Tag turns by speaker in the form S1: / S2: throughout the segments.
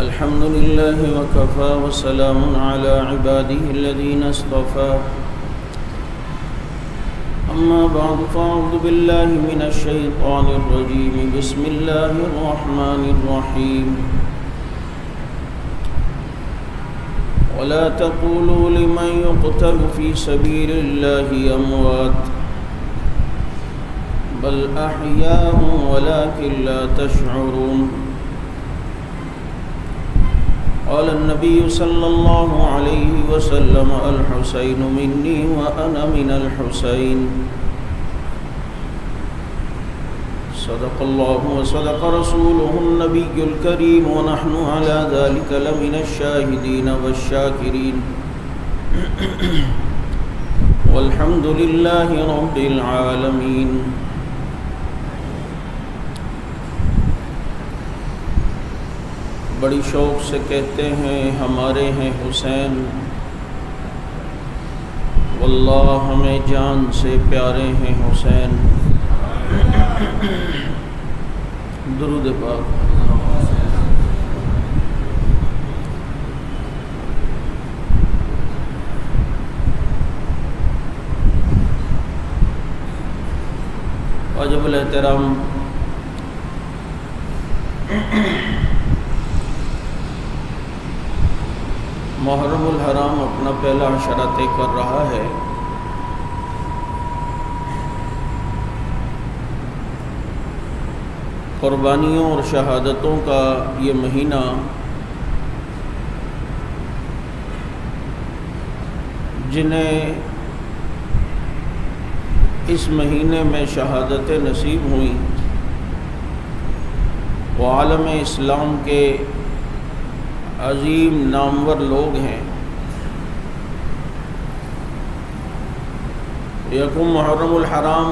S1: الحمد لله وكفى وسلام على عباده الذين اصطفى أما بعد فأعوذ بالله من الشيطان الرجيم بسم الله الرحمن الرحيم ولا تقولوا لمن يقتل في سبيل الله أموات بل أحياء ولكن لا تشعرون قال النبي صلى الله عليه وسلم الحسين مني وأنا من الحسين صدق الله وصدق رسوله النبي الكريم ونحن على ذلك لمن الشاهدين والشاكرين والحمد لله رب العالمين. بڑی شوق سے کہتے ہیں ہمارے ہیں حسین، واللہ ہمیں جان سے پیارے ہیں حسین. درود پاک. واجب الاحترام محرم الحرام اپنا پہلا عشرہ طے کر رہا ہے. قربانیوں اور شہادتوں کا یہ مہینہ جنہیں اس مہینے میں شہادتیں نصیب ہوئیں وہ عالم اسلام کے عظیم نامور لوگ ہیں. یکم محرم الحرام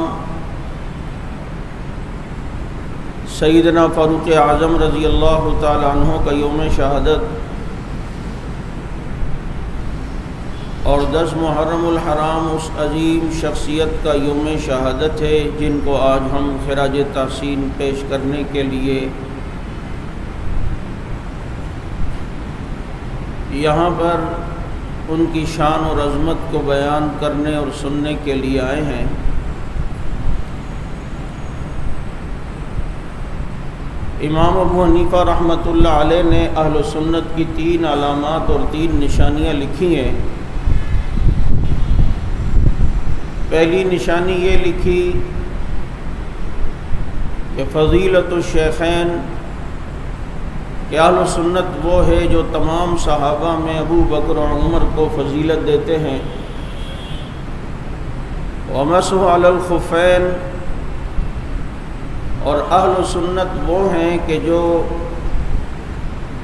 S1: سیدنا فاروق اعظم رضی اللہ تعالی عنہ کا یوم شہادت اور 10 محرم الحرام اس عظیم شخصیت کا یوم شہادت ہے جن کو آج ہم خراج تحسین پیش کرنے کے لیے یہاں پر ان کی شان اور عظمت کو بیان کرنے اور سننے کے لیے آئے ہیں. امام ابو حنیفہ رحمۃ اللہ علیہ نے اہل سنت کی 3 علامات اور 3 نشانیاں لکھی ہیں. پہلی نشانی یہ لکھی کہ فضیلت الشیخین کہ اہل سنت وہ ہے جو تمام صحابہ میں ابو بکر اور عمر کو فضیلت دیتے ہیں. ومسح علی الخفین اور اہل سنت وہ ہیں کہ جو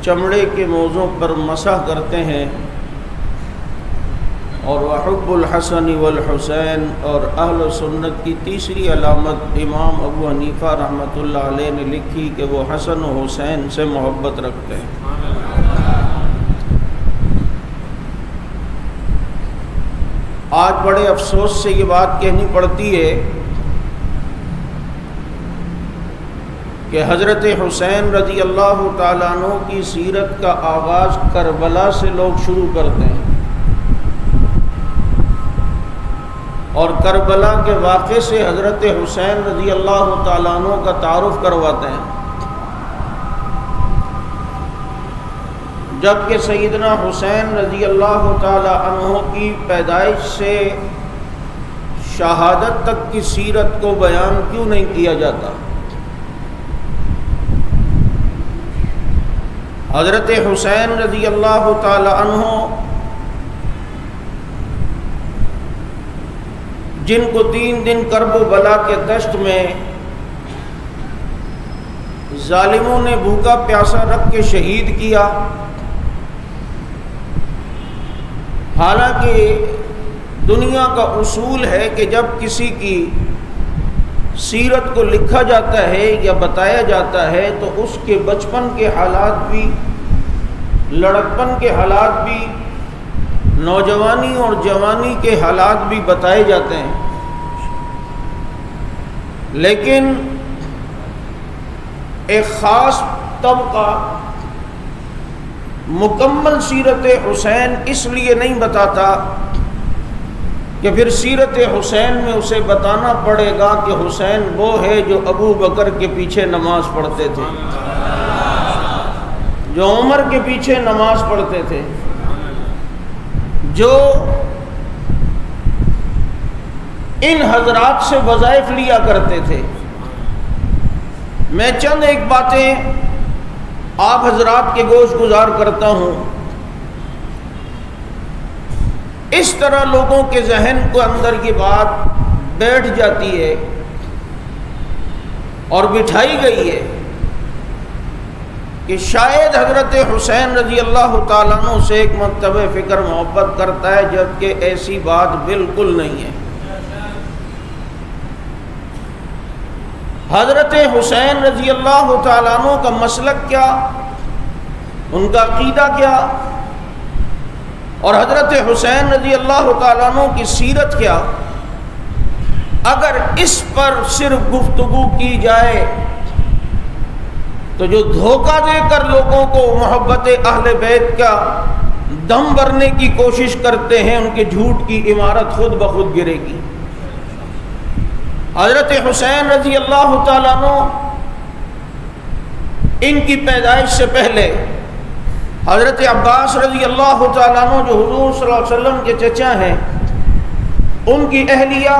S1: چمڑے کے موزوں پر مسح کرتے ہیں. اور وحب الحسن والحسین اور اہل سنت کی تیسری علامت امام ابو حنیفہ رحمۃ اللہ علیہ نے لکھی کہ وہ حسن و حسین سے محبت رکھتے ہیں. آج بڑے افسوس سے یہ بات کہنی پڑتی ہے کہ حضرت حسین رضی اللہ تعالیٰ عنہ کی سیرت کا آغاز کربلا سے لوگ شروع کرتے ہیں اور کربلا کے واقعے سے حضرت حسین رضی اللہ تعالیٰ عنہ کا تعارف کرواتے ہیں، جبکہ سیدنا حسین رضی اللہ تعالیٰ عنہ کی پیدائش سے شہادت تک کی سیرت کو بیان کیوں نہیں کیا جاتا؟ حضرت حسین رضی اللہ تعالیٰ عنہ جن کو 3 دن کرب و بلا کے دشت میں ظالموں نے بھوکا پیاسا رکھ کے شہید کیا، حالانکہ دنیا کا اصول ہے کہ جب کسی کی سیرت کو لکھا جاتا ہے یا بتایا جاتا ہے تو اس کے بچپن کے حالات بھی، لڑکپن کے حالات بھی، نوجوانی اور جوانی کے حالات بھی بتائے جاتے ہیں. لیکن ایک خاص طبقہ مکمل سیرت حسین اس لیے نہیں بتاتا کہ پھر سیرت حسین میں اسے بتانا پڑے گا کہ حسین وہ ہے جو ابو بکر کے پیچھے نماز پڑھتے تھے، جو عمر کے پیچھے نماز پڑھتے تھے، جو ان حضرات سے وظائف لیا کرتے تھے۔ میں چند ایک باتیں آپ حضرات کے گوش گزار کرتا ہوں، اس طرح لوگوں کے ذہن کو اندر کی بات بیٹھ جاتی ہے اور بٹھائی گئی ہے کہ شاید حضرت حسین رضی اللہ تعالیٰ عنہ سے ایک مرتبہ فکر محبت کرتا ہے، جبکہ ایسی بات بالکل نہیں ہے۔ حضرت حسین رضی اللہ تعالیٰ عنہ کا مسلک کیا، ان کا عقیدہ کیا، اور حضرت حسین رضی اللہ تعالیٰ عنہ کی سیرت کیا، اگر اس پر صرف گفتگو کی جائے تو جو دھوکہ دے کر لوگوں کو محبت اہل بیت کا دم بھرنے کی کوشش کرتے ہیں، ان کے جھوٹ کی عمارت خود بخود گرے گی۔ حضرت حسین رضی اللہ تعالیٰ عنہ ان کی پیدائش سے پہلے حضرت عباس رضی اللہ تعالیٰ عنہ جو حضور صلی اللہ علیہ وسلم کے چچا ہیں، ان کی اہلیہ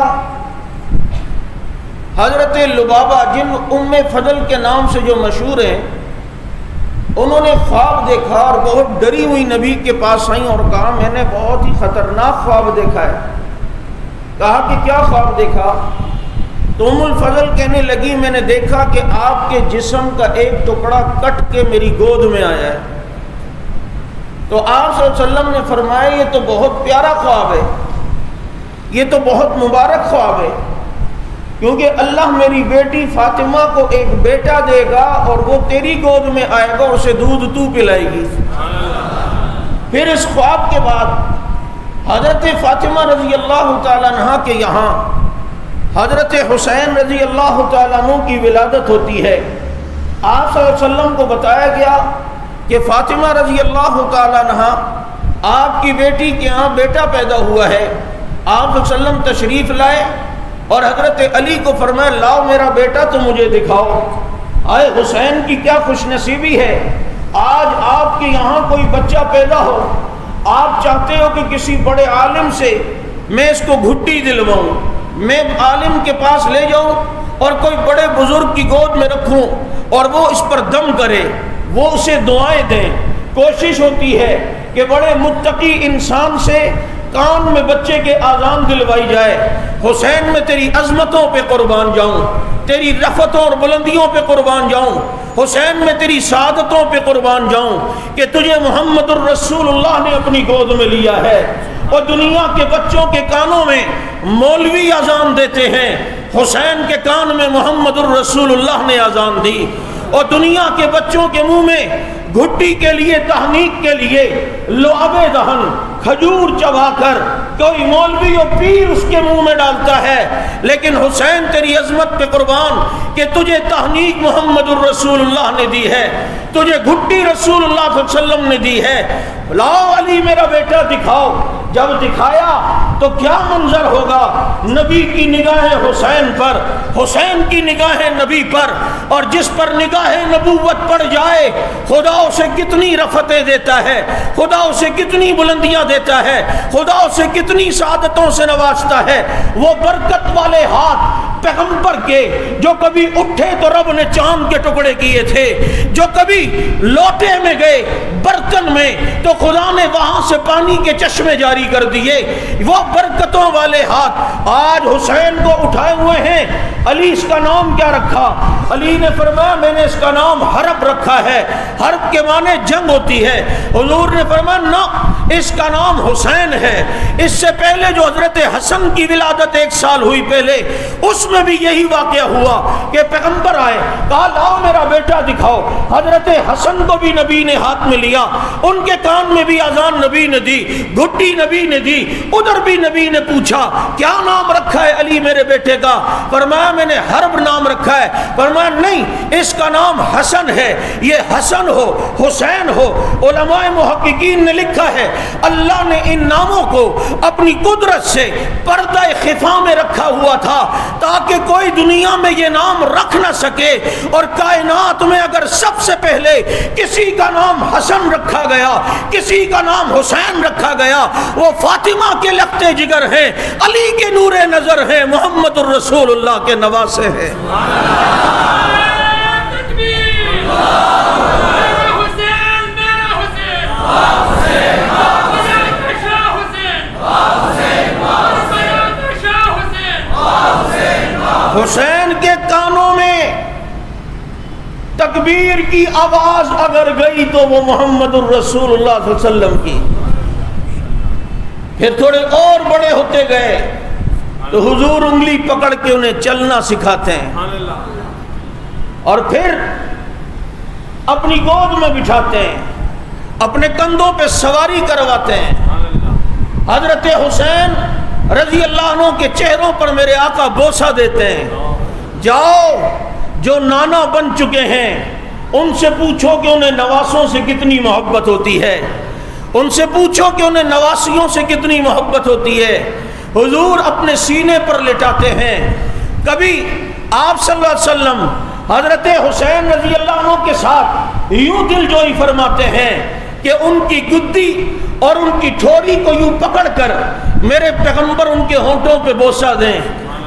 S1: حضرت لبابہ جن ام فضل کے نام سے جو مشہور ہیں، انہوں نے خواب دیکھا اور بہت ڈری ہوئی نبی کے پاس آئیں اور کہا میں نے بہت ہی خطرناک خواب دیکھا ہے۔ کہا کہ کیا خواب دیکھا؟ تو ام الفضل کہنے لگی میں نے دیکھا کہ آپ کے جسم کا ایک ٹکڑا کٹ کے میری گود میں آیا ہے۔ تو آپ صلی اللہ علیہ وسلم نے فرمایا یہ تو بہت پیارا خواب ہے، یہ تو بہت مبارک خواب ہے، کیونکہ اللہ میری بیٹی فاطمہ کو ایک بیٹا دے گا اور وہ تیری گود میں آئے گا، اسے دودھ تو پلائے گی۔ پھر اس خواب کے بعد حضرت فاطمہ رضی اللہ تعالیٰ عنہ کے یہاں حضرت حسین رضی اللہ تعالیٰ عنہ کی ولادت ہوتی ہے۔ آپ صلی اللہ علیہ وسلم کو بتایا گیا کہ فاطمہ رضی اللہ تعالیٰ عنہ آپ کی بیٹی کے یہاں بیٹا پیدا ہوا ہے۔ آپ صلی اللہ علیہ وسلم تشریف لائے اور حضرت علی کو فرمایا لاؤ میرا بیٹا تو مجھے دکھاؤ۔ آئے حسین کی کیا خوش نصیبی ہے، آج آپ کے یہاں کوئی بچہ پیدا ہو، آپ چاہتے ہو کہ کسی بڑے عالم سے میں اس کو گھٹی دلواؤں، میں عالم کے پاس لے جاؤں اور کوئی بڑے بزرگ کی گود میں رکھوں اور وہ اس پر دم کرے، وہ اسے دعائیں دیں۔ کوشش ہوتی ہے کہ بڑے متقی انسان سے کان میں بچے کے آذان دلوائی جائے۔ حسین میں تیری عظمتوں پہ قربان جاؤں، تیری رفتوں اور بلندیوں پہ قربان جاؤں، حسین میں تیری سعادتوں پہ قربان جاؤں کہ تجھے محمد الرسول اللہ نے اپنی گود میں لیا ہے۔ اور دنیا کے بچوں کے کانوں میں مولوی اذان دیتے ہیں، حسین کے کان میں محمد الرسول اللہ نے اذان دی۔ اور دنیا کے بچوں کے منہ میں گھٹی کے لیے تحنیک کے لیے لعاب دہن کھجور چبا کر کوئی مولوی اور پیر اس کے منہ میں ڈالتا ہے، لیکن حسین تیری عظمت پہ قربان کہ تجھے تحنیک محمد الرسول اللہ نے دی ہے، تجھے گھٹی رسول اللہ صلی اللہ علیہ وسلم نے دی ہے۔ لاؤ علی میرا بیٹا دکھاؤ۔ جب دکھایا تو کیا منظر ہوگا، نبی کی نگاہیں حسین پر، حسین کی نگاہیں نبی پر، اور جس پر نگاہ نبوت پڑ جائے خدا اسے کتنی رفتیں دیتا ہے، خدا اسے کتنی بلندیاں دیتا ہے، خدا اسے کتنی سعادتوں سے نوازتا ہے۔ وہ برکت والے ہاتھ پیغمبر کے جو کبھی اٹھے تو رب نے چاند کے ٹکڑے کیے تھے، جو کبھی لوٹے میں گئے برتن میں تو خدا نے وہاں سے پانی کے چشمے جاری کر دیے۔ وہ برکتوں والے ہاتھ آج حسین کو اٹھائے ہوئے ہیں۔ علی اس کا نام کیا رکھا؟ علی نے فرمایا میں نے اس کا نام حرب رکھا ہے۔ حرب کے معنی جنگ ہوتی ہے۔ حضور نے فرمایا نہ، اس کا نام حسین ہے۔ اس سے پہلے جو حضرت حسن کی ولادت 1 سال ہوئی پہلے، اس میں بھی یہی واقعہ ہوا کہ پیغمبر آئے، کہا لاؤ میرا بیٹا دکھاؤ۔ حضرت حسن کو بھی نبی نے ہاتھ میں لیا، ان کے کان میں بھی اذان نبی نے دی، گھٹی نبی نے دی، ادھر بھی نبی نے پوچھا کیا نام رکھا ہے علی میرے بیٹے کا؟ فرمایا میں نے حرب نام رکھا ہے۔ فرمایا نہیں، اس کا نام حسن ہے، یہ حسن ہو حسین ہو۔ علماء محققین نے لکھا ہے اللہ نے ان ناموں کو اپنی قدرت سے پردہ خفا میں رکھا ہوا تھا تاکہ کوئی دنیا میں یہ نام رکھ نہ سکے، اور کائنات میں اگر سب سے پہلے کسی کا نام حسن رکھا گیا، کسی کا نام حسین رکھا گیا، وہ فاطمہ کے لگتے جگر ہیں، علی کے نور نظر ہیں، محمد الرسول اللہ کے نواسے ہیں۔ حسین کے کانوں میں تکبیر کی آواز اگر گئی تو وہ محمد الرسول اللہ صلی اللہ علیہ وسلم کی۔ پھر تھوڑے اور بڑے ہوتے گئے تو حضور انگلی پکڑ کے انہیں چلنا سکھاتے ہیں، اور پھر اپنی گود میں بٹھاتے ہیں، اپنے کندھوں پہ سواری کرواتے ہیں۔ حضرت حسین رضی اللہ عنہ کے چہروں پر میرے آقا بوسہ دیتے ہیں، جاؤ جو نانا بن چکے ہیں ان سے پوچھو کہ انہیں نواسوں سے کتنی محبت ہوتی ہے، ان سے پوچھو کہ انہیں نواسیوں سے کتنی محبت ہوتی ہے۔ حضور اپنے سینے پر لٹاتے ہیں۔ کبھی آپ صلی اللہ علیہ وسلم حضرت حسین رضی اللہ عنہ کے ساتھ یوں دل جوئی فرماتے ہیں کہ ان کی گدی اور ان کی ٹھوڑی کو یوں پکڑ کر میرے پیغمبر ان کے ہونٹوں پہ بوسہ دیں،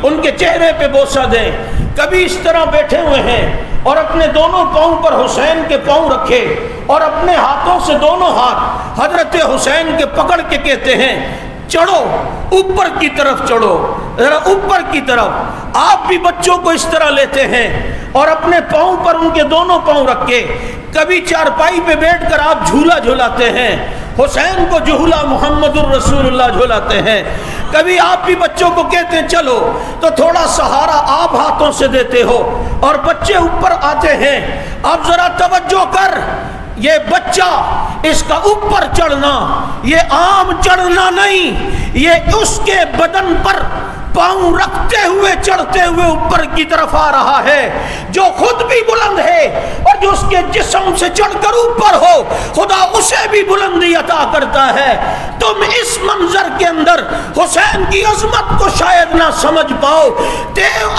S1: ان کے چہرے پہ بوسہ دیں۔ کبھی اس طرح بیٹھے ہوئے ہیں اور اپنے دونوں پاؤں پر حسین کے پاؤں رکھے اور اپنے ہاتھوں سے دونوں ہاتھ حضرت حسین کے پکڑ کے کہتے ہیں چڑھو، اوپر کی طرف چڑھو، ذرا اوپر کی طرف۔ آپ بھی بچوں کو اس طرح لیتے ہیں اور اپنے پاؤں پر ان کے دونوں پاؤں رکھ کے کبھی چارپائی پہ بیٹھ کر آپ جھولا جھولاتے ہیں، حسین کو جھولا محمد الرسول اللہ جھولاتے ہیں۔ کبھی آپ بھی بچوں کو کہتے ہیں چلو تو تھوڑا سہارا آپ ہاتھوں سے دیتے ہو اور بچے اوپر آتے ہیں۔ اب ذرا توجہ کر، یہ بچہ اس کا اوپر چڑھنا یہ عام چڑھنا نہیں، یہ اس کے بدن پر پاؤں رکھتے ہوئے چڑھتے ہوئے اوپر کی طرف آ رہا ہے، جو خود بھی بلند ہے اور جو اس کے جسم سے چڑھ کر اوپر ہو خدا اسے بھی بلندی عطا کرتا ہے۔ تم اس منظر کے اندر حسین کی عظمت کو شاید نہ سمجھ پاؤ،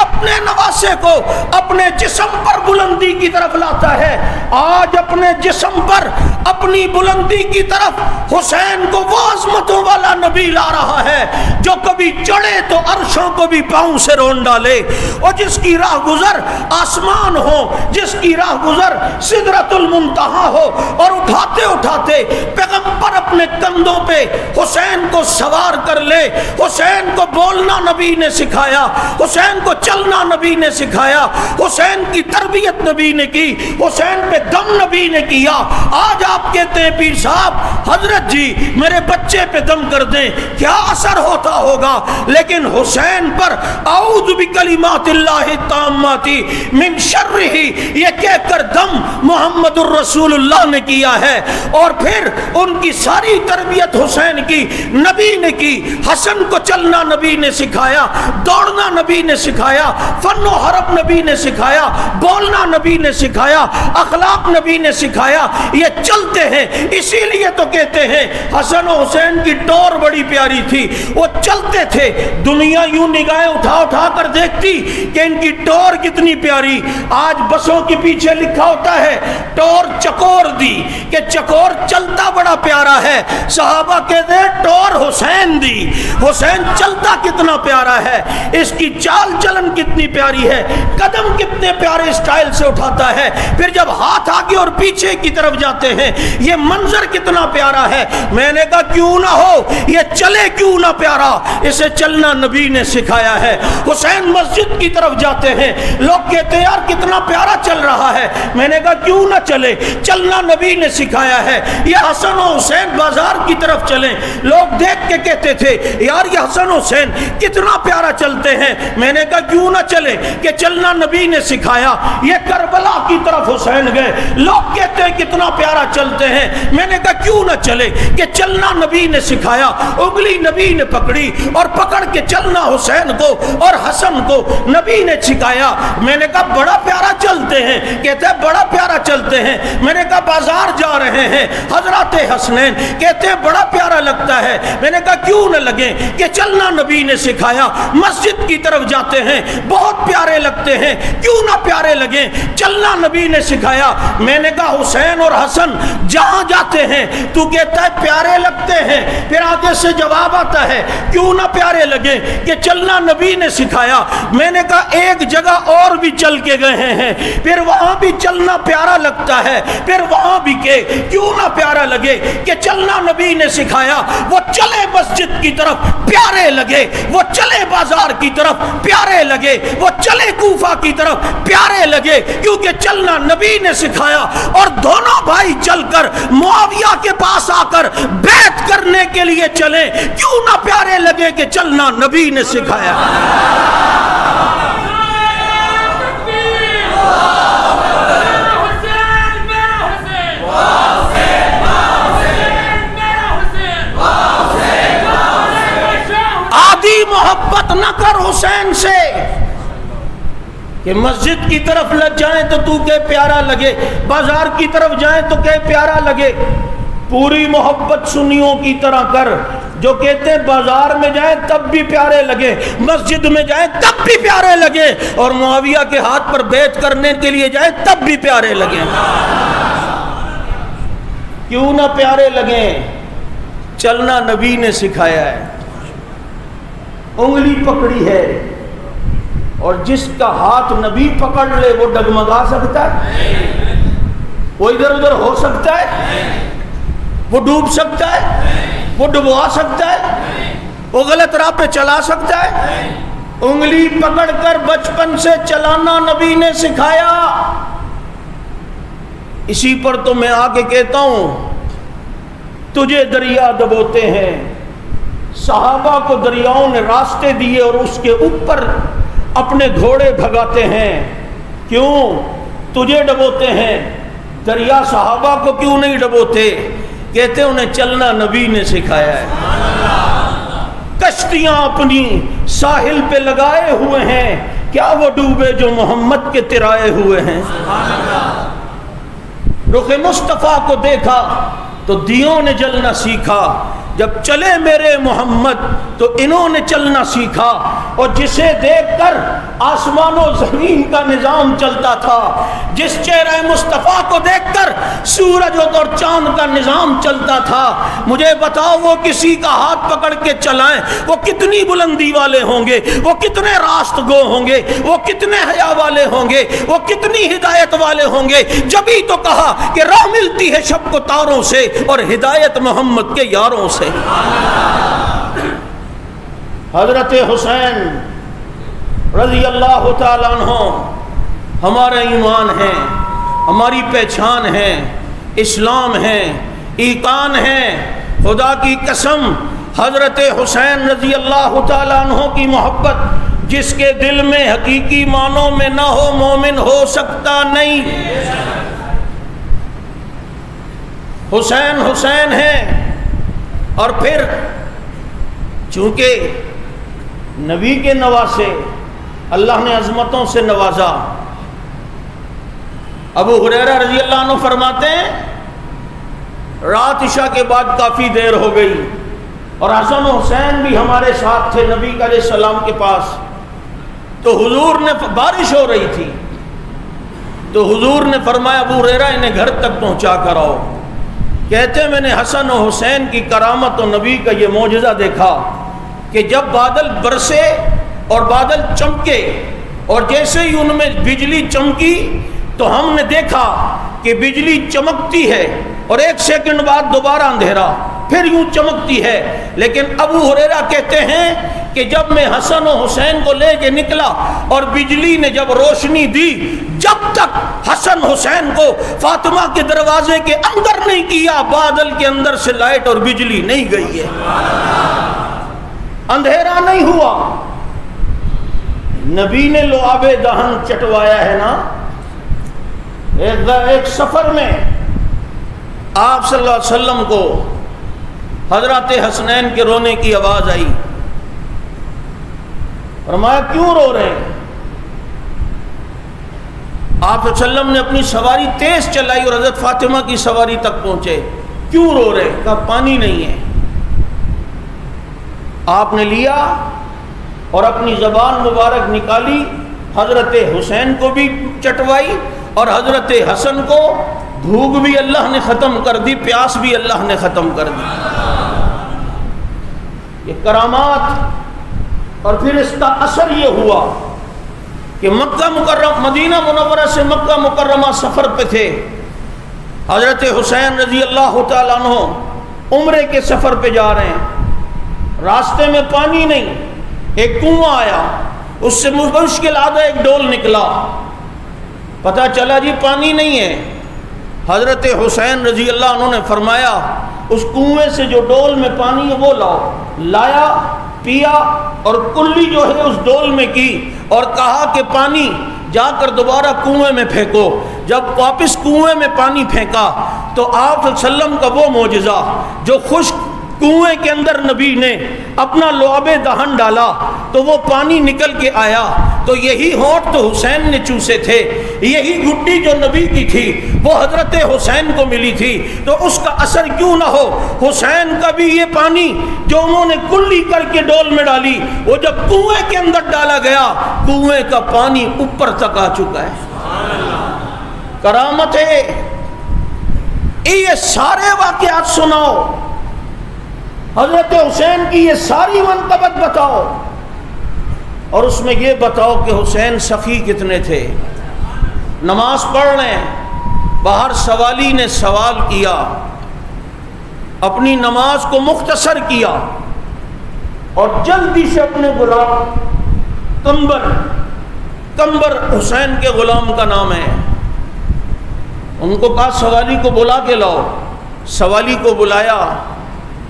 S1: اپنے نواسے کو اپنے جسم پر بلندی کی طرف لاتا ہے۔ آج اپنے جسم پر اپنی بلندی کی طرف حسین کو وہ عظمتوں والا نبی لا رہا ہے جو کبھی چڑھے تو عرشوں کو بھی پاؤں سے رون ڈالے، اور جس کی راہ گزر آسمان ہو، جس کی راہ گزر سدرۃ المنتہا ہو، اور اٹھاتے اٹھاتے پیغمبر اپنے کندھوں پہ حسین کو سوار کر لے۔ حسین کو بولنا نبی نے سکھایا، حسین کو چلنا نبی نے سکھایا، حسین کی تربیت نبی نے کی، حسین پہ دم نبی نے کیا۔ آج آپ کہتے ہیں پیر صاحب حضرت جی میرے بچے پہ دم کر دیں، کیا اثر ہوتا ہوگا؟ لیکن حسین پر اعوذ بکلمات اللہ التامات من شرہ یہ کہہ کر دم محمد الرسول اللہ نے کیا ہے، اور پھر ان کی ساری تربیت حسین کی نبی نے کی۔ حسن کو چلنا نبی نے سکھایا، دوڑنا نبی نے سکھایا، فن و حرب نبی نے سکھایا، بولنا نبی نے سکھایا، اخلاق نبی نے سکھایا۔ یہ چلتے ہیں، اسی لیے تو کہتے ہیں حسن و حسین کی ٹور بڑی پیاری تھی، وہ چلتے تھے، دنیا یوں نگاہیں اٹھا اٹھا کر دیکھتی کہ ان کی ٹور کتنی پیاری۔ آج بسوں کے پیچھے لکھا ہوتا ہے ٹور چکور دی، کہ چکور چلتا بڑا پیارا ہے، صحابہ کہتے ہیں ٹور حسین دی، حسین چلتا کتنا پیارا ہے، اس کی چال چلن کتنی پیاری ہے، قدم کتنے پیارے اسٹائل سے اٹھاتا ہے، پھر جب ہاتھ آگے اور پیچھے کی طرف جاتے ہیں یہ منظر کتنا پیارا ہے۔ میں نے کہا کیوں نہ ہو، یہ چلے کیوں نہ پیارا، اسے چلنا نبی نے سکھایا ہے۔ حسین مسجد کی طرف جاتے ہیں، لوگ کہتے ہیں یار کتنا پیارا چل رہا ہے، میں نے کہا کیوں نہ چلے، چلنا نبی نے سکھایا ہے۔ یہ حسن و حسین حسین بازار کی طرف چلیں. لوگ دیکھ کے کہتے تھے یار یہ حسن حسین کتنا پیارا چلتے ہیں. میں نے کہا کیوں نہ چلے, کہ چلنا نبی نے سکھایا. یہ کربلا کی طرف حسین گئے, لوگ کہتے ہیں کتنا پیارا چلتے ہیں. میں نے کہا کیوں نہ چلے, کہ چلنا نبی نے سکھایا. انگلی نبی نے پکڑی اور پکڑ کے چلنا حسین کو اور حسن کو نبی نے سکھایا. میں نے کہا بڑا پیارا چلتے ہیں. کہتے ہیں بڑا پیارا چلتے ہیں. میں نے کہا بازار جا رہے ہیں حضرات حسنین, کہتے ہیں بڑا پیارا لگتا ہے. میں نے کہا کیوں نہ لگے, کہ چلنا نبی نے سکھایا. مسجد کی طرف جاتے ہیں بہت پیارے لگتے ہیں, کیوں نہ پیارے لگیں, چلنا نبی نے سکھایا. میں نے کہا حسین اور حسن جہاں جاتے ہیں تو کہتا ہے پیارے لگتے ہیں, پھر آگے سے جواب آتا ہے کیوں نہ پیارے لگیں, کہ چلنا نبی نے سکھایا. میں نے کہا ایک جگہ اور بھی چل کے گئے ہیں, پھر وہاں بھی چلنا پیارا لگتا ہے, پھر وہاں بھی کہ کیوں نہ پیارا لگے, کہ چلنا نبی نے سکھایا. وہ چلے مسجد کی طرف پیارے لگے, وہ چلے بازار کی طرف پیارے لگے, وہ چلے کوفہ کی طرف پیارے لگے, کیونکہ چلنا نبی نے سکھایا. اور دونوں بھائی چل کر معاویہ کے پاس آ کر بیعت کرنے کے لیے چلے, کیوں نہ پیارے لگے, کہ چلنا نبی نے سکھایا. محبت نہ کر حسین سے کہ مسجد کی طرف لگ جائیں تو کہ پیارا لگے, بازار کی طرف جائیں تو کہ پیارا لگے. پوری محبت سنیوں کی طرح کر, جو کہتے ہیں بازار میں جائیں تب بھی پیارے لگے, مسجد میں جائیں تب بھی پیارے لگے, اور معاویہ کے ہاتھ پر بیعت کرنے کے لیے جائیں تب بھی پیارے لگیں. کیوں نہ پیارے لگیں, چلنا نبی نے سکھایا ہے. انگلی پکڑی ہے, اور جس کا ہاتھ نبی پکڑ لے وہ ڈگمگا سکتا ہے, وہ ادھر ادھر ہو سکتا ہے, وہ ڈوب سکتا ہے, وہ ڈبوا سکتا ہے, وہ غلط راہ پہ چلا سکتا ہے. انگلی پکڑ کر بچپن سے چلانا نبی نے سکھایا. اسی پر تو میں آ کے کہتا ہوں تجھے دریا ڈبوتے ہیں, صحابہ کو دریاؤں نے راستے دیے اور اس کے اوپر اپنے گھوڑے بھگاتے ہیں. کیوں تجھے ڈبوتے ہیں, دریا صحابہ کو کیوں نہیں ڈبوتے؟ کہتے انہیں چلنا نبی نے سکھایا ہے. کشتیاں اپنی ساحل پہ لگائے ہوئے ہیں, کیا وہ ڈوبے جو محمد کے ترائے ہوئے ہیں. رخ مصطفیٰ کو دیکھا تو دیوں نے جلنا سیکھا, جب چلے میرے محمد تو انہوں نے چلنا سیکھا. اور جسے دیکھ کر آسمان و زمین کا نظام چلتا تھا, جس چہرہ مصطفیٰ کو دیکھ کر سورج اور چاند کا نظام چلتا تھا, مجھے بتاؤ وہ کسی کا ہاتھ پکڑ کے چلائیں وہ کتنی بلندی والے ہوں گے, وہ کتنے راست گو ہوں گے, وہ کتنے حیا والے ہوں گے, وہ کتنی ہدایت والے ہوں گے. جبھی تو کہا کہ راہ ملتی ہے شب کو تاروں سے اور ہدایت محمد کے یاروں سے. حضرت حسین رضی اللہ تعالیٰ عنہ ہمارا ایمان ہے, ہماری پہچان ہے, اسلام ہے, ایقان ہے. خدا کی قسم حضرت حسین رضی اللہ تعالیٰ عنہ کی محبت جس کے دل میں حقیقی معنوں میں نہ ہو مومن ہو سکتا نہیں. حسین حسین ہے. اور پھر چونکہ نبی کے نواسے اللہ نے عظمتوں سے نوازا. ابو ہریرہ رضی اللہ عنہ فرماتے ہیں رات عشاء کے بعد کافی دیر ہو گئی اور حسن و حسین بھی ہمارے ساتھ تھے نبی علیہ السلام کے پاس. تو حضور نے, بارش ہو رہی تھی, تو حضور نے فرمایا ابو ہریرہ انہیں گھر تک پہنچا کر آؤ. کہتے ہیں میں نے حسن و حسین کی کرامت و نبی کا یہ معجزہ دیکھا کہ جب بادل برسے اور بادل چمکے اور جیسے ہی ان میں بجلی چمکی تو ہم نے دیکھا کہ بجلی چمکتی ہے اور ایک سیکنڈ بعد دوبارہ اندھیرا, پھر یوں چمکتی ہے۔ لیکن ابو ہریرہ کہتے ہیں کہ جب میں حسن و حسین کو لے کے نکلا اور بجلی نے جب روشنی دی، جب تک حسن حسین کو فاطمہ کے دروازے کے اندر نہیں کیا، بادل کے اندر سے لائٹ اور بجلی نہیں گئی ہے، اندھیرا نہیں ہوا۔ نبی نے لعاب دہن چٹوایا ہے نا۔ ایک سفر میں آپ صلی اللہ علیہ وسلم کو حضرت حسنین کے رونے کی آواز آئی۔ فرمایا کیوں رو رہے ہیں؟ آپ صلی اللہ علیہ وسلم نے اپنی سواری تیز چلائی اور حضرت فاطمہ کی سواری تک پہنچے۔ کیوں رو رہے ہیں؟ کہا پانی نہیں ہے۔ آپ نے لیا اور اپنی زبان مبارک نکالی، حضرت حسین کو بھی چٹوائی اور حضرت حسن کو بھوک بھی اللہ نے ختم کر دی، پیاس بھی اللہ نے ختم کر دی۔ یہ کرامات۔ اور پھر اس کا اثر یہ ہوا کہ مکہ مکرمہ، مدینہ منورہ سے مکہ مکرمہ سفر پہ تھے، حضرت حسین رضی اللہ تعالیٰ عنہ عمرے کے سفر پہ جا رہے ہیں، راستے میں پانی نہیں، ایک کنواں آیا، اس سے مشکل آدھا ایک ڈول نکلا، پتہ چلا جی پانی نہیں ہے۔ حضرت حسین رضی اللہ عنہ نے فرمایا اس کنویں سے جو ڈول میں پانی ہے وہ لاؤ، لایا، پیا اور کلی جو ہے اس ڈول میں کی اور کہا کہ پانی جا کر دوبارہ کنویں میں پھینکو۔ جب واپس کنویں میں پانی پھینکا تو آپ صلی اللہ علیہ وسلم کا وہ معجزہ، جو خشک کنویں کے اندر نبی نے اپنا لعاب دہن ڈالا تو وہ پانی نکل کے آیا، تو یہی ہونٹ تو حسین نے چوسے تھے، یہی گھٹی جو نبی کی تھی وہ حضرت حسین کو ملی تھی، تو اس کا اثر کیوں نہ ہو؟ حسین کا بھی یہ پانی جو انہوں نے کلی کر کے ڈول میں ڈالی، وہ جب کنویں کے اندر ڈالا گیا کنویں کا پانی اوپر تک آ چکا ہے۔ کرامت ہے۔ یہ سارے واقعات سناؤ، حضرت حسین کی یہ ساری منقبت بتاؤ، اور اس میں یہ بتاؤ کہ حسین سخی کتنے تھے۔ نماز پڑھ رہے ہیں، باہر سوالی نے سوال کیا، اپنی نماز کو مختصر کیا اور جلدی سے اپنے غلام کمبر حسین کے غلام کا نام ہے، ان کو کہا سوالی کو بلا کے لاؤ۔ سوالی کو بلایا،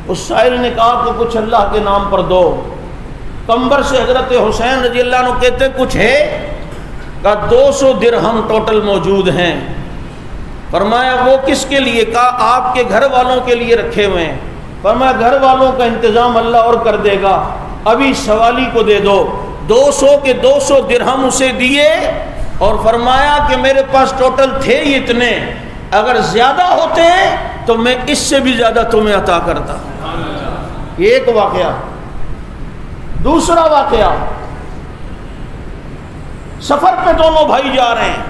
S1: اس سائل نے کہا کہ کچھ اللہ کے نام پر دو۔ کمبر سے حضرت حسین رضی اللہ عنہ کہتے کچھ ہے؟ کہا 200 درہم ٹوٹل موجود ہیں۔ فرمایا وہ کس کے لیے؟ کہا آپ کے گھر والوں کے لیے رکھے ہوئے ہیں۔ فرمایا گھر والوں کا انتظام اللہ اور کر دے گا، ابھی سوالی کو دے دو۔ 200 کے 200 درہم اسے دیے اور فرمایا کہ میرے پاس ٹوٹل تھے ہی اتنے، اگر زیادہ ہوتے تو میں اس سے بھی زیادہ تمہیں عطا کرتا۔ یہ ایک واقعہ۔ دوسرا واقعہ، سفر پہ دونوں بھائی جا رہے ہیں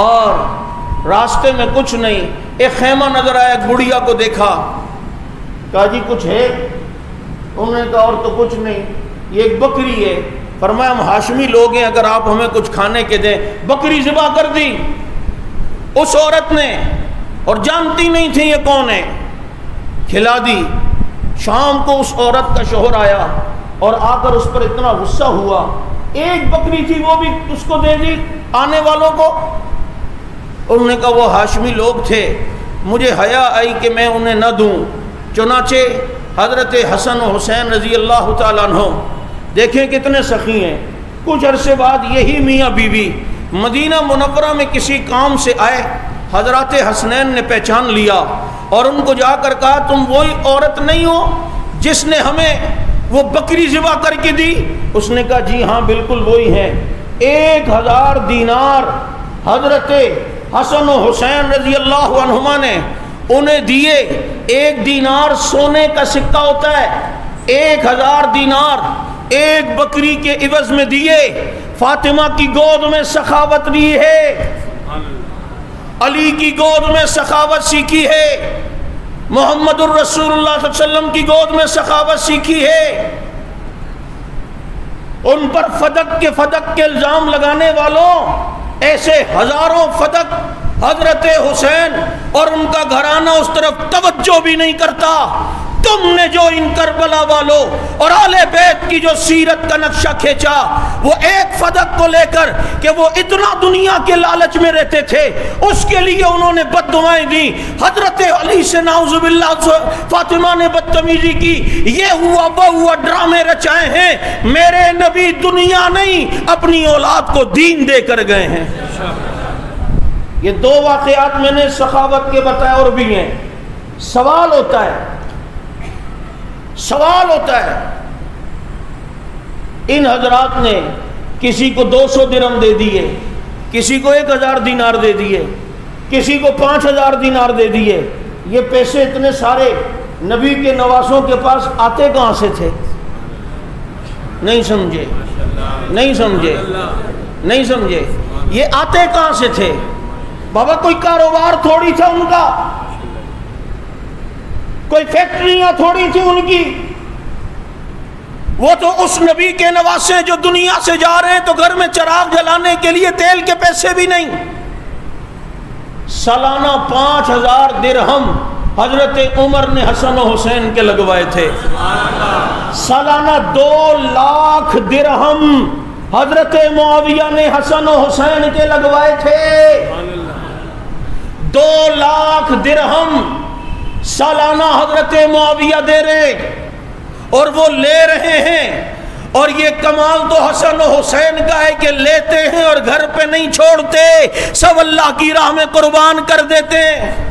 S1: اور راستے میں کچھ نہیں، ایک خیمہ نظر آیا، ایک بڑھیا کو دیکھا، کہا جی کچھ ہے؟ انہوں نے کہا اور تو کچھ نہیں، یہ ایک بکری ہے۔ فرمایا ہم ہاشمی لوگ ہیں، اگر آپ ہمیں کچھ کھانے کے دیں۔ بکری ذبح کر دی اس عورت نے، اور جانتی نہیں تھی یہ کون ہے، کھلا دی۔ شام کو اس عورت کا شوہر آیا اور آ کر اس پر اتنا غصہ ہوا، ایک بکری تھی وہ بھی اس کو دے دی آنے والوں کو۔ انہوں نے کہا وہ ہاشمی لوگ تھے، مجھے حیا آئی کہ میں انہیں نہ دوں، چنانچہ حضرت حسن و حسین رضی اللہ تعالیٰ عنہ دیکھیں کتنے سخی ہیں۔ کچھ عرصے بعد یہی میاں بیوی مدینہ منورہ میں کسی کام سے آئے، حضرات حسنین نے پہچان لیا اور ان کو جا کر کہا تم وہی عورت نہیں ہو جس نے ہمیں وہ بکری ذبح کر کے دی؟ اس نے کہا جی ہاں بالکل وہی ہیں۔ 1000 دینار حضرت حسن و حسین رضی اللہ عنہما نے انہیں دیے۔ 1 دینار سونے کا سکہ ہوتا ہے، 1000 دینار ایک بکری کے عوض میں دیے۔ فاطمہ کی گود میں سخاوت دی ہے، علی کی گود میں سخاوت سیکھی ہے، محمد الرسول اللہ صلی اللہ علیہ وسلم کی گود میں سخاوت سیکھی ہے۔ ان پر فدق کے الزام لگانے والوں، ایسے ہزاروں فدق حضرت حسین اور ان کا گھرانہ اس طرف توجہ بھی نہیں کرتا۔ تم نے جو ان کربلا والوں اور اہل بیت کی جو سیرت کا نقشہ کھینچا، وہ ایک فدق کو لے کر کہ وہ اتنا دنیا کے لالچ میں رہتے تھے، اس کے لیے انہوں نے بد دعائیں دی، حضرت علی سے نعوذ باللہ فاطمہ نے بدتمیزی کی، یہ ہوا وہ ہوا، ڈرامے رچائے ہیں۔ میرے نبی دنیا نہیں اپنی اولاد کو دین دے کر گئے ہیں۔ یہ دو واقعات میں نے سخاوت کے بتائے، اور بھی ہیں۔ سوال ہوتا ہے ان حضرات نے کسی کو 200 درہم دے دیے، کسی کو 1000 دینار دے دیے، کسی کو 5000 دینار دے دیے۔ یہ پیسے اتنے سارے نبی کے نواسوں کے پاس آتے کہاں سے تھے؟ نہیں سمجھے یہ آتے کہاں سے تھے؟ بابا کوئی کاروبار تھوڑی تھا ان کا، کوئی فیکٹریاں تھوڑی تھی ان کی۔ وہ تو اس نبی کے نواسے جو دنیا سے جا رہے ہیں تو گھر میں چراغ جلانے کے لیے تیل کے پیسے بھی نہیں۔ سالانہ 5000 درہم حضرت عمر نے حسن و حسین کے لگوائے تھے، سالانہ 2 لاکھ درہم حضرت معاویہ نے حسن و حسین کے لگوائے تھے۔ 2 لاکھ درہم سالانہ حضرت معاویہ دے رہے، اور وہ لے رہے ہیں، اور یہ کمال تو حسن و حسین کا ہے کہ لیتے ہیں اور گھر پہ نہیں چھوڑتے، سب اللہ کی راہ میں قربان کر دیتے ہیں۔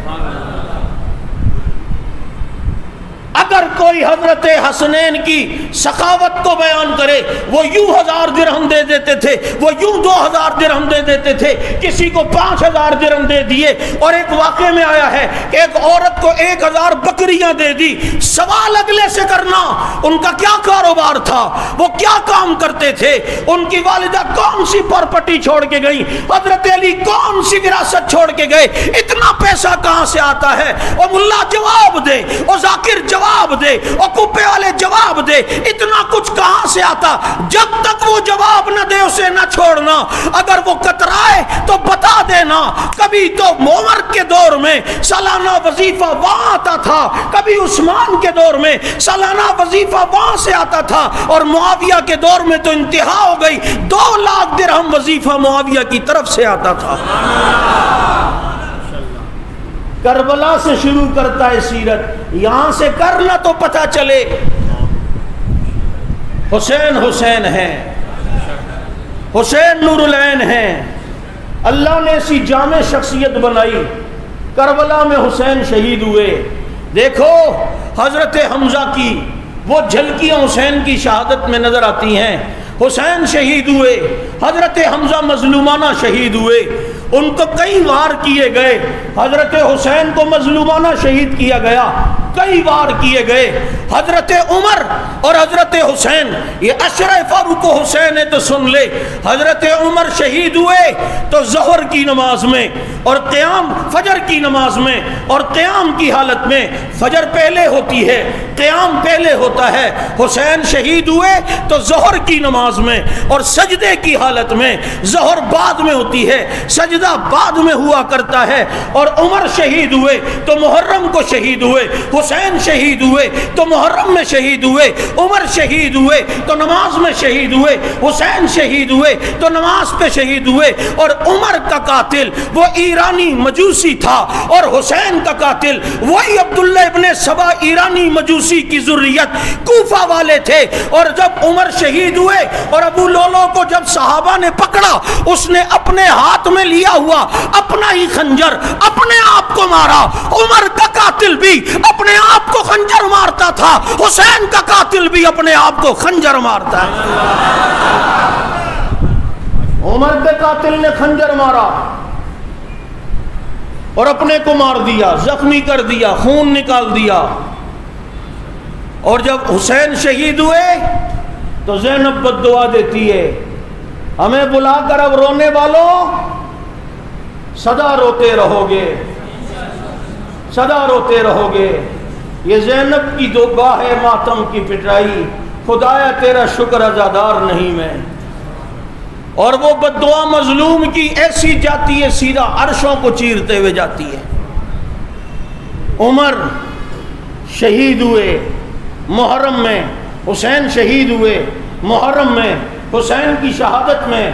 S1: اگر کوئی حضرت حسنین کی سخاوت کو بیان کرے، وہ یوں 1000 درہم دے دیتے تھے، وہ یوں 2000 درہم دے دیتے تھے، کسی کو 5000 درہم دے دیے۔ اور ایک واقعے میں آیا ہے کہ ایک عورت کو 1000 بکریاں دے دی۔ سوال اگلے سے کرنا ان کا کیا کاروبار تھا، وہ کیا کام کرتے تھے، ان کی والدہ کون سی پراپرٹی چھوڑ کے گئی، حضرت علی کون سی وراثت چھوڑ کے گئے، اتنا پیسہ کہاں سے آتا ہے؟ اور ملا جواب دے، اور ذاکر جواب دے، اور کپے والے جواب دے، اتنا کچھ کہاں سے آتا؟ جب تک وہ جواب نہ دے اسے نہ چھوڑنا، اگر وہ کترائے تو بتا دینا۔ کبھی تو عمر کے دور میں سالانہ وظیفہ وہاں آتا تھا، کبھی عثمان کے دور میں سالانہ وظیفہ وہاں سے آتا تھا، اور معاویہ کے دور میں تو انتہا ہو گئی، 2 لاکھ درہم وظیفہ معاویہ کی طرف سے آتا تھا۔ کربلا سے شروع کرتا ہے سیرت، یہاں سے کرنا تو پتہ چلے حسین حسین ہیں، حسین نور العین ہیں۔ اللہ نے ایسی جامع شخصیت بنائی، کربلا میں حسین شہید ہوئے۔ دیکھو حضرت حمزہ کی وہ جھلکیاں حسین کی شہادت میں نظر آتی ہیں۔ حسین شہید ہوئے، حضرت حمزہ مظلومانہ شہید ہوئے، ان کو کئی وار کیے گئے۔ حضرت حسین کو مظلومانہ شہید کیا گیا، کئی وار کیے گئے۔ حضرت عمر اور حضرت حسین، یہ عشرہ فاروق حسین ہے تو سن لے۔ حضرت عمر شہید ہوئے تو ظہر کی نماز میں اور قیام فجر کی نماز میں، اور قیام کی حالت میں فجر پہلے ہوتی ہے، قیام پہلے ہوتا ہے۔ حسین شہید ہوئے تو ظہر کی نماز میں اور سجدے کی حالت میں، ظہر بعد میں ہوتی ہے، سجدہ بعد میں ہوا کرتا ہے۔ اور عمر شہید ہوئے تو محرم کو شہید ہوئے، حسین شہید ہوئے تو محرم میں شہید ہوئے، عمر شہید ہوئے تو نماز میں شہید ہوئے، حسین شہید ہوئے تو نماز پہ شہید ہوئے۔ اور عمر کا قاتل وہ ایرانی مجوسی تھا، اور حسین کا قاتل وہی عبداللہ ابن سبا ایرانی مجوسی کی ذریت کوفہ والے تھے۔ اور جب عمر شہید ہوئے اور ابو لولو کو جب صحابہ نے پکڑا، اس نے اپنے ہاتھ میں لیا ہوا اپنا ہی خنجر اپنے آپ کو مارا۔ عمر کا قاتل بھی اپنے آپ کو خنجر مارتا تھا، حسین کا قاتل بھی اپنے آپ کو خنجر مارتا ہے۔ عمر کے قاتل نے خنجر مارا اور اپنے کو مار دیا، زخمی کر دیا، خون نکال دیا۔ اور جب حسین شہید ہوئے تو زینب بد دعا دیتی ہے، ہمیں بلا کر اب رونے والوں سدا روتے رہو گے، سدا روتے رہو گے۔ یہ زینب کی دعا ہے ماتم کی پٹائی، خدایا تیرا شکر ازادار نہیں میں۔ اور وہ بددعا مظلوم کی ایسی جاتی ہے سیدھا عرشوں کو چیرتے ہوئے جاتی ہے۔ عمر شہید ہوئے محرم میں، حسین شہید ہوئے محرم میں، حسین کی شہادت میں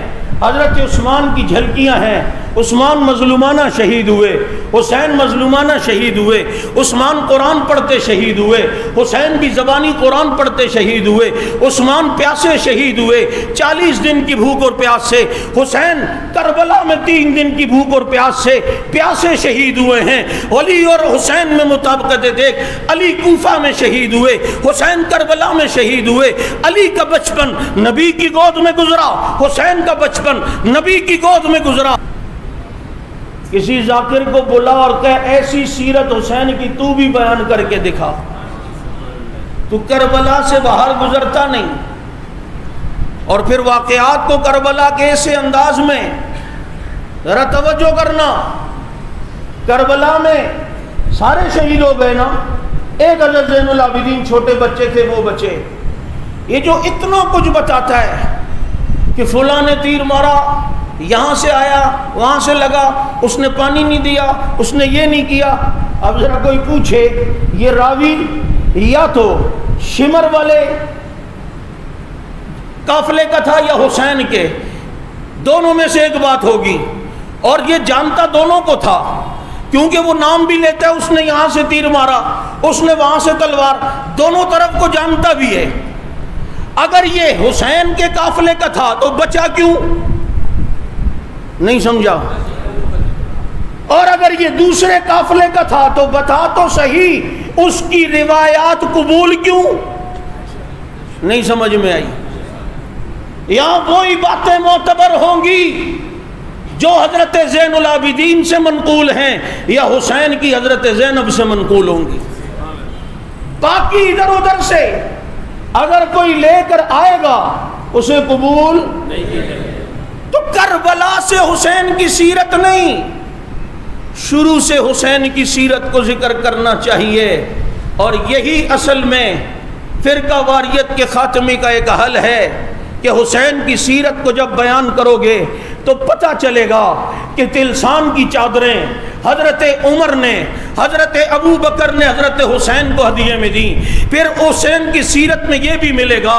S1: حضرت عثمان کی جھلکیاں ہیں۔ عثمان مظلومانہ شہید ہوئے، حسین مظلومانہ شہید ہوئے، عثمان قرآن پڑھتے شہید ہوئے، حسین بھی زبانی قرآن پڑھتے شہید ہوئے، عثمان پیاسے شہید ہوئے 40 دن کی بھوک اور پیاس سے، حسین کربلا میں 3 دن کی بھوک اور پیاس سے پیاسے شہید ہوئے ہیں۔ علی اور حسین میں مطابقت دیکھ، علی کوفہ میں شہید ہوئے، حسین کربلا میں شہید ہوئے۔ علی کا بچپن نبی کی گود میں گزرا، حسین کا بچپن نبی کی گود میں گزرا۔ کسی ذاکر کو بلا اور کہہ ایسی سیرت حسین کی تو بھی بیان کر کے دکھا، تو کربلا سے باہر گزرتا نہیں۔ اور پھر واقعات کو کربلا کے ایسے انداز میں ذرا توجہ کرنا، کربلا میں سارے شہید ہو گئے نا، ایک حضرت زین العابدین چھوٹے بچے تھے وہ بچے۔ یہ جو اتنا کچھ بتاتا ہے کہ فلاں نے تیر مارا، یہاں سے آیا وہاں سے لگا، اس نے پانی نہیں دیا، اس نے یہ نہیں کیا۔ اب ذرا کوئی پوچھے یہ راوی یا تو شمر والے قافلے کا تھا یا حسین کے، دونوں میں سے ایک بات ہوگی۔ اور یہ جانتا دونوں کو تھا کیونکہ وہ نام بھی لیتا ہے، اس نے یہاں سے تیر مارا، اس نے وہاں سے تلوار، دونوں طرف کو جانتا بھی ہے۔ اگر یہ حسین کے قافلے کا تھا تو بچا کیوں؟ نہیں سمجھا۔ اور اگر یہ دوسرے قافلے کا تھا تو بتا تو صحیح اس کی روایات قبول کیوں؟ نہیں سمجھ میں آئی۔ یہاں وہی باتیں معتبر ہوں گی جو حضرت زین العابدین سے منقول ہیں یا حسین کی حضرت زینب سے منقول ہوں گی۔ باقی ادھر ادھر سے اگر کوئی لے کر آئے گا اسے قبول نہیں۔ تو کربلا سے حسین کی سیرت نہیں، شروع سے حسین کی سیرت کو ذکر کرنا چاہیے۔ اور یہی اصل میں فرقہ واریت کے خاتمے کا ایک حل ہے کہ حسین کی سیرت کو جب بیان کرو گے تو پتہ چلے گا کہ تلسان کی چادریں حضرت عمر نے، حضرت ابو بکر نے حضرت حسین کو ہدیے میں دیں۔ پھر حسین کی سیرت میں یہ بھی ملے گا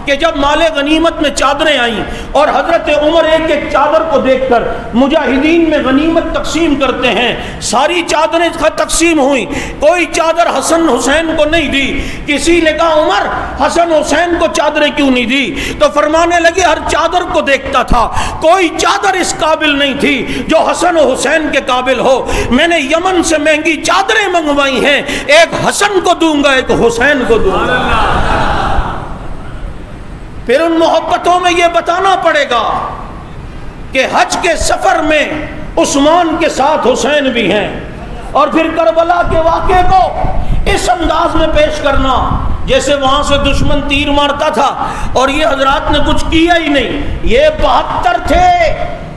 S1: کہ جب مال غنیمت میں چادریں آئیں اور حضرت عمر ایک ایک چادر کو دیکھ کر مجاہدین میں غنیمت تقسیم کرتے ہیں، ساری چادریں تقسیم ہوئیں، کوئی چادر حسن حسین کو نہیں دی۔ کسی نے کہا عمر حسن حسین کو چادریں کیوں نہیں دی؟ تو فرمانے لگے ہر چادر کو دیکھتا تھا، کوئی چادر اس قابل نہیں تھی جو حسن و حسین کے قابل ہو۔ میں نے یمن سے مہنگی چادریں منگوائی ہیں، ایک حسن کو دوں گا ایک حسین کو دوں گا۔ پھر ان محبتوں میں یہ بتانا پڑے گا کہ حج کے سفر میں عثمان کے ساتھ حسین بھی ہیں، اور پھر کربلا کے واقعے کو اس انداز میں پیش کرنا جیسے وہاں سے دشمن تیر مارتا تھا اور یہ حضرات نے کچھ کیا ہی نہیں۔ یہ 72 تھے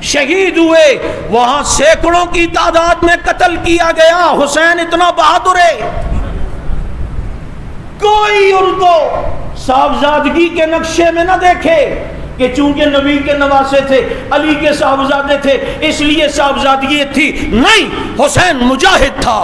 S1: شہید ہوئے، وہاں سینکڑوں کی تعداد میں قتل کیا گیا۔ حسین اتنا بہادر ہے، کوئی ان کو صاحبزادگی کے نقشے میں نہ دیکھے کہ چونکہ نبی کے نواسے تھے، علی کے صاحبزادے تھے اس لیے صاحبزادگی تھی۔ نہیں، حسین مجاہد تھا،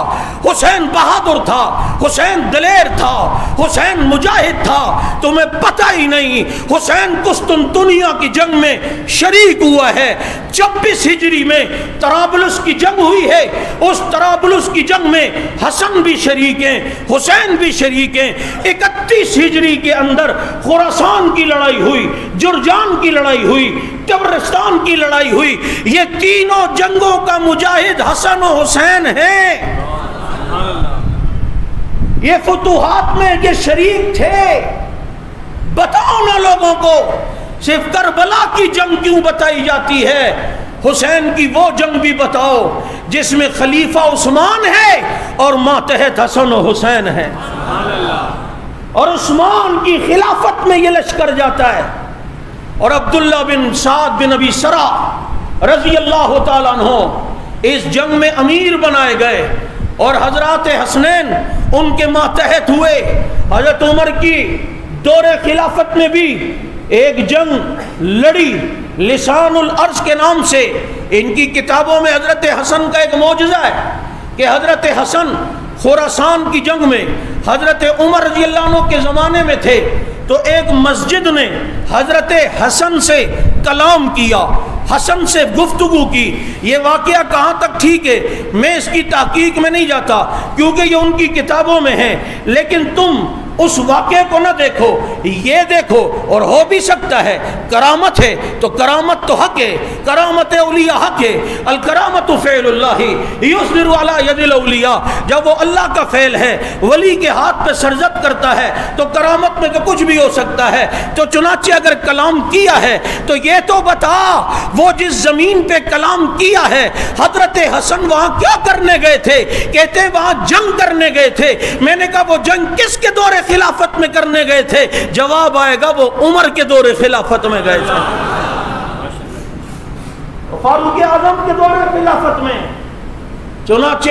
S1: حسین بہادر تھا، حسین دلیر تھا، حسین مجاہد تھا۔ تمہیں پتہ ہی نہیں حسین قسطنطنیہ کی جنگ میں شریک ہوا ہے۔ 26 ہجری میں طرابلس کی جنگ ہوئی ہے، اس طرابلس کی جنگ میں حسن بھی شریک ہیں، حسین بھی شریک ہیں۔ 31 ہجری کے اندر خراسان کی لڑائی ہوئی، جرجان کی لڑائی ہوئی، تبرستان کی لڑائی ہوئی۔ یہ تینوں جنگوں کا مجاہد حسن و حسین ہیں۔ یہ فتوحات میں یہ شریک تھے۔ بتاؤ نا لوگوں کو، صرف کربلا کی جنگ کیوں بتائی جاتی ہے؟ حسین کی وہ جنگ بھی بتاؤ جس میں خلیفہ عثمان ہے اور ماتحت حسن و حسین ہے، اور عثمان کی خلافت میں یہ لشکر جاتا ہے، اور عبداللہ بن سعد بن ابی سرا رضی اللہ تعالیٰ عنہ اس جنگ میں امیر بنائے گئے، اور حضرات حسنین ان کے ماتحت ہوئے۔ حضرت عمر کی دور خلافت میں بھی ایک جنگ لڑی لسان العرش کے نام سے ان کی کتابوں میں حضرت حسن کا ایک معجزہ ہے کہ حضرت حسن خراسان کی جنگ میں حضرت عمر رضی اللہ عنہ کے زمانے میں تھے، تو ایک مسجد نے حضرت حسن سے کلام کیا، حسن سے گفتگو کی۔ یہ واقعہ کہاں تک ٹھیک ہے میں اس کی تحقیق میں نہیں جاتا کیونکہ یہ ان کی کتابوں میں ہے، لیکن تم اس واقعے کو نہ دیکھو، یہ دیکھو، اور ہو بھی سکتا ہے کرامت ہے تو کرامت تو حق ہے، کرامت اولیاء حق ہے، الکرامت فعل اللہ یظہر علی ید الاولیاء، جب وہ اللہ کا فعل ہے ولی کے ہاتھ پہ سرزد کرتا ہے تو کرامت میں تو کچھ بھی ہو سکتا ہے۔ تو چنانچہ اگر کلام کیا ہے تو یہ تو بتا وہ جس زمین پہ کلام کیا ہے حضرت حسن وہاں کیا کرنے گئے تھے؟ کہتے وہاں جنگ کرنے گئے تھے۔ میں نے کہا وہ جنگ کس کے دور خلافت میں کرنے گئے تھے؟ جواب آئے گا وہ عمر کے دور خلافت میں گئے تھے، فاروق اعظم کے دور خلافت میں۔ چنانچہ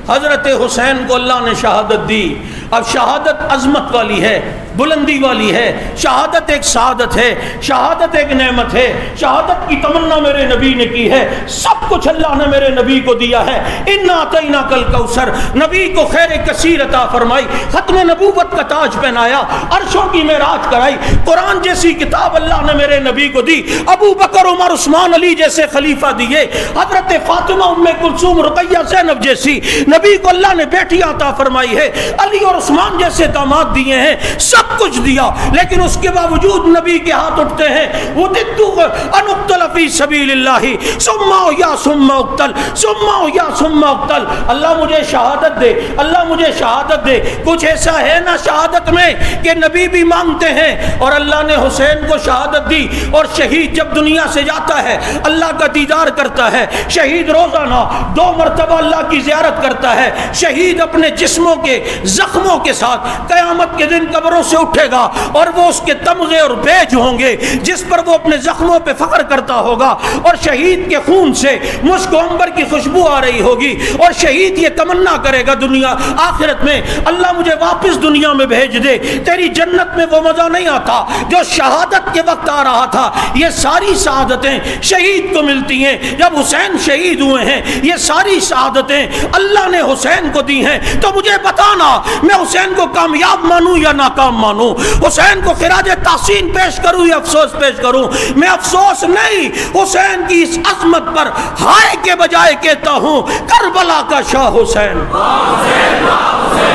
S1: حضرت حسین کو اللہ نے شہادت دی۔ اب شہادت عظمت والی ہے، بلندی والی ہے، شہادت ایک سعادت ہے، شہادت ایک نعمت ہے، شہادت کی تمنا میرے نبی نے کی ہے، سب کچھ اللہ نے میرے نبی کو دیا ہے۔ انا اعطیناک الکوثر، نبی کو خیر کثیر عطا فرمائی، ختم نبوت کا تاج پہنایا، عرشوں کی معراج کرائی، قرآن جیسی کتاب اللہ نے میرے نبی کو دی، ابو بکر عمر عثمان علی جیسے خلیفہ دیے، حضرت فاطمہ ام کلثوم رقیہ زینب جیسی نبی کو اللہ نے بیٹی عطا فرمائی ہے، علی اور عثمان جیسے داماد دیے ہیں، سب کچھ دیا، لیکن اس کے باوجود نبی کے ہاتھ اٹھتے ہیں وَدِدْتُ أَنْ أُقْتَلَ فِي سَبِيلِ اللَّهِ ثُمَّ أُحْيَا ثُمَّ أُقْتَلْ ثُمَّ أُحْيَا ثُمَّ أُقْتَلْ۔ اللہ مجھے شہادت دے، اللہ مجھے شہادت دے۔ کچھ ایسا ہے نا شہادت میں کہ نبی بھی مانگتے ہیں، اور اللہ نے حسین کو شہادت دی۔ اور شہید جب دنیا سے جاتا ہے اللہ کا دیدار کرتا ہے، شہید روزانہ 2 مرتبہ اللہ کی زیارت کرتا ہے، شہید اپنے جسموں کے زخموں کے ساتھ قیامت کے دن قبروں سے اٹھے گا، اور وہ اس کے تمغے اور بیج ہوں گے جس پر وہ اپنے زخموں پہ فخر کرتا ہوگا، اور شہید کے خون سے مشک و عنبر کی خوشبو آ رہی ہوگی، اور شہید یہ تمنا کرے گا دنیا آخرت میں اللہ مجھے واپس دنیا میں بھیج دے، تیری جنت میں وہ مزہ نہیں آتا جو شہادت کے وقت آ رہا تھا۔ یہ ساری سعادتیں شہید کو ملتی ہیں جب حسین شہید ہوئے ہیں، یہ ساری سعادتیں اللہ نے حسین کو دی ہیں۔ تو مجھے بتانا میں حسین کو کامیاب مانوں یا ناکام مانوں، حسین کو خراج تحسین پیش کروں یا افسوس پیش کروں؟ میں افسوس نہیں، حسین کی اس عظمت پر ہائے کے بجائے کہتا ہوں کربلا کا شاہ حسین،